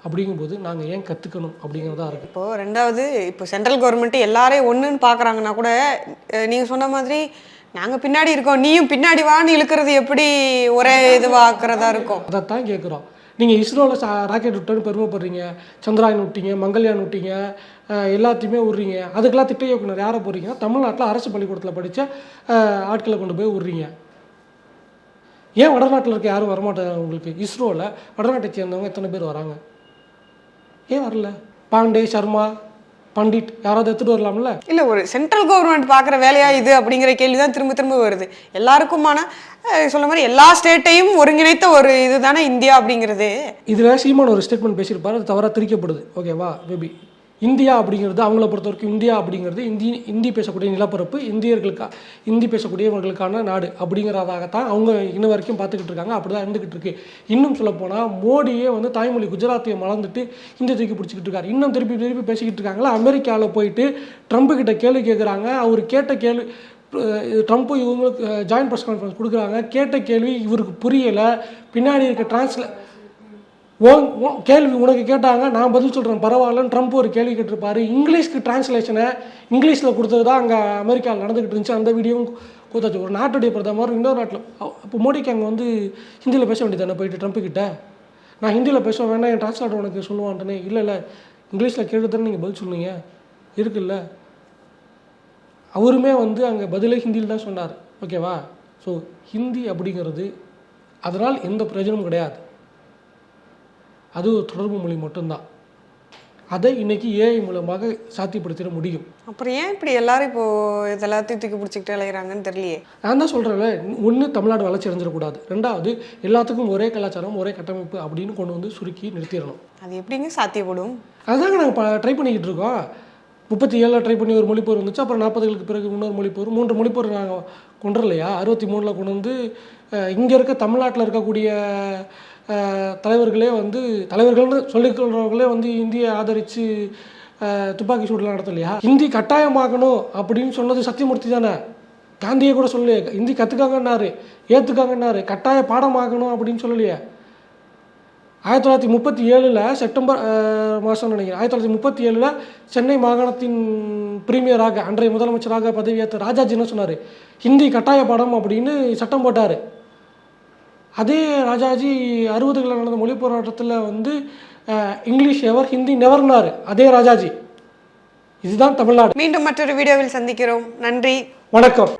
அப்படிங்கும்போது நாங்கள் ஏன் கற்றுக்கணும் அப்படிங்கிறதா இருக்குது. இப்போது ரெண்டாவது, இப்போ சென்ட்ரல் கவர்மெண்ட்டு எல்லாரையும் ஒன்றுன்னு பார்க்குறாங்கன்னா கூட நீங்கள் சொன்ன மாதிரி நாங்கள் பின்னாடி இருக்கோம், நீயும் பின்னாடி வான்னு இழுக்கிறது எப்படி ஒரே இதுவாக்குறதா இருக்கும்? அதைத்தான் கேட்குறோம். நீங்கள் இஸ்ரோவில் ராக்கெட் விட்டோன்னு பெருமைப்படுறீங்க, சந்திராயன் விட்டீங்க, மங்கள்யான் விட்டீங்க, எல்லாத்தையுமே விட்றீங்க. அதுக்கெல்லாம் திட்ட இயக்குனர் யாரை போடுறீங்க? தமிழ்நாட்டில் அரசு பள்ளிக்கூடத்தில் படித்த ஆட்களை கொண்டு போய் விட்றீங்க. ஏன் வடநாட்டில் இருக்க யாரும் வரமாட்டாங்க? உங்களுக்கு இஸ்ரோவில் வடநாட்டை சேர்ந்தவங்க எத்தனை பேர் வராங்க? ஏன் வரல? பாண்டே, சர்மா, பண்டிட் யாராவது எடுத்துகிட்டு வரலாம்ல? இல்லை, ஒரு சென்ட்ரல் கவர்மெண்ட் பார்க்குற வேலையா இது அப்படிங்கிற கேள்வி தான் திரும்ப திரும்ப வருது. எல்லாருக்குமான சொல்ல மாதிரி எல்லா ஸ்டேட்டையும் ஒருங்கிணைத்த ஒரு இது தானே இந்தியா அப்படிங்கிறது. இதில் சீமான் ஒரு ஸ்டேட்மெண்ட் பேசியிருப்பார், அது தவறாக திரிக்கப்படுது. ஓகேவா? மேபி இந்தியா அப்படிங்கிறது அவங்கள பொறுத்த வரைக்கும் இந்தியா அப்படிங்கிறது இந்தி பேசக்கூடிய நிலப்பரப்பு, இந்தி பேசக்கூடியவர்களுக்கான நாடு அப்படிங்கிறதாகத்தான் அவங்க இன்ன வரைக்கும் பார்த்துக்கிட்டு இருக்காங்க. அப்படி தான் இருந்துக்கிட்டு இருக்கு. இன்னும் சொல்லப்போனால் மோடியே வந்து தாய்மொழி குஜராத்தியை மறந்துட்டு இந்திய தூக்கி பிடிச்சிக்கிட்டு இருக்காரு. இன்னும் திருப்பி பேசிக்கிட்டு இருக்காங்களா? அமெரிக்காவில் போயிட்டு ட்ரம்ப் கிட்ட கேள்வி கேட்குறாங்க. அவர் கேட்ட கேள்வி, ட்ரம்ப்பு இவங்களுக்கு ஜாயின்ட் ப்ரெஸ் கான்ஃபரன்ஸ் கொடுக்குறாங்க, கேட்ட கேள்வி இவருக்கு புரியலை. பின்னாடி இருக்க கேள்வி உனக்கு கேட்டாங்க, நான் பதில் சொல்கிறேன் பரவாயில்லன்னு ட்ரம்ப் ஒரு கேள்வி கேட்டிருப்பாரு. இங்கிலீஷ்க்கு டிரான்ஸ்லேஷனை இங்கிலீஷில் கொடுத்தது தான் அங்கே அமெரிக்காவில் நடந்துக்கிட்டு இருந்துச்சு. அந்த வீடியோவும் கூத்தாச்சு. ஒரு நாட்டுடைய பிரதமர் இன்னொரு நாட்டில் இப்போ மோடிக்கு அங்கே வந்து ஹிந்தியில் பேச வேண்டியதானே போயிட்டு ட்ரம்ப்பு கிட்ட, நான் ஹிந்தியில் பேச வேணாம் என் டிரான்ஸ்லேட்டர் உனக்கு சொல்லுவான்ட்டனே. இல்லை இங்கிலீஷில் கேட்டுதானே நீங்கள் பதில் சொன்னீங்க இருக்குல்ல. அவருமே வந்து அங்கே பதிலே ஹிந்தியில் தான் சொன்னார். ஓகேவா? ஸோ ஹிந்தி அப்படிங்கிறது அதனால் எந்த பிரயோஜனமும் கிடையாது. அது ஒரு தொடர்பு மொழி மட்டும்தான். அதை இன்னைக்கு ஏஐ மூலமாக சாத்தியப்படுத்திட முடியும். அப்புறம் ஏன் இப்படி எல்லாரும் இப்போ இதெல்லாத்தையும் தூக்கி பிடிச்சிக்கிட்டு அலைகிறாங்கன்னு தெரியலையே. நான் தான் சொல்கிறேன்ல, ஒன்று தமிழ்நாடு வளர்ச்சி அடைஞ்சிடக்கூடாது, ரெண்டாவது எல்லாத்துக்கும் ஒரே கலாச்சாரம் ஒரே கட்டமைப்பு அப்படின்னு கொண்டு வந்து சுருக்கி நிறுத்திடணும். அது எப்படிங்க சாத்தியப்படும்? அதுதாங்க நாங்கள் ட்ரை பண்ணிக்கிட்டு இருக்கோம். 37 ட்ரை பண்ணி ஒரு மொழிப்போர் வந்துச்சு, அப்புறம் 40களுக்கு பிறகு இன்னொரு மொழிப்போர், 3 மொழிப்போர் நாங்கள் கொண்டு இல்லையா. 63 கொண்டு வந்து இங்கே இருக்க தமிழ்நாட்டில் இருக்கக்கூடிய தலைவர்களே வந்து தலைவர்கள்னு சொல்லிக்கொள்கிறவர்களே வந்து இந்தியை ஆதரித்து துப்பாக்கி சூடெலாம் நடத்தலையா. ஹிந்தி கட்டாயமாகணும் அப்படின்னு சொன்னது சத்தியமூர்த்தி தானே. காந்தியை கூட சொல்லலையே. ஹிந்தி கற்றுக்காங்கன்னாரு, ஏற்றுக்காங்கன்னாரு. கட்டாய பாடமாகணும் அப்படின்னு சொல்லலையே. 1937 செப்டம்பர் மாதம் நினைக்கிறேன், 1937 சென்னை மாகாணத்தின் பிரீமியராக அன்றைய முதலமைச்சராக பதவியேற்ற ராஜாஜி என்ன சொன்னார், ஹிந்தி கட்டாய பாடம் அப்படின்னு சட்டம் போட்டார். அதே ராஜாஜி 60களில் நடந்த மொழி போராட்டத்தில் வந்து இங்கிலீஷ் எவர் ஹிந்தி நெவர்னார் அதே ராஜாஜி. இதுதான் தமிழ்நாடு. மீண்டும் மற்றொரு வீடியோவில் சந்திக்கிறோம். நன்றி, வணக்கம்.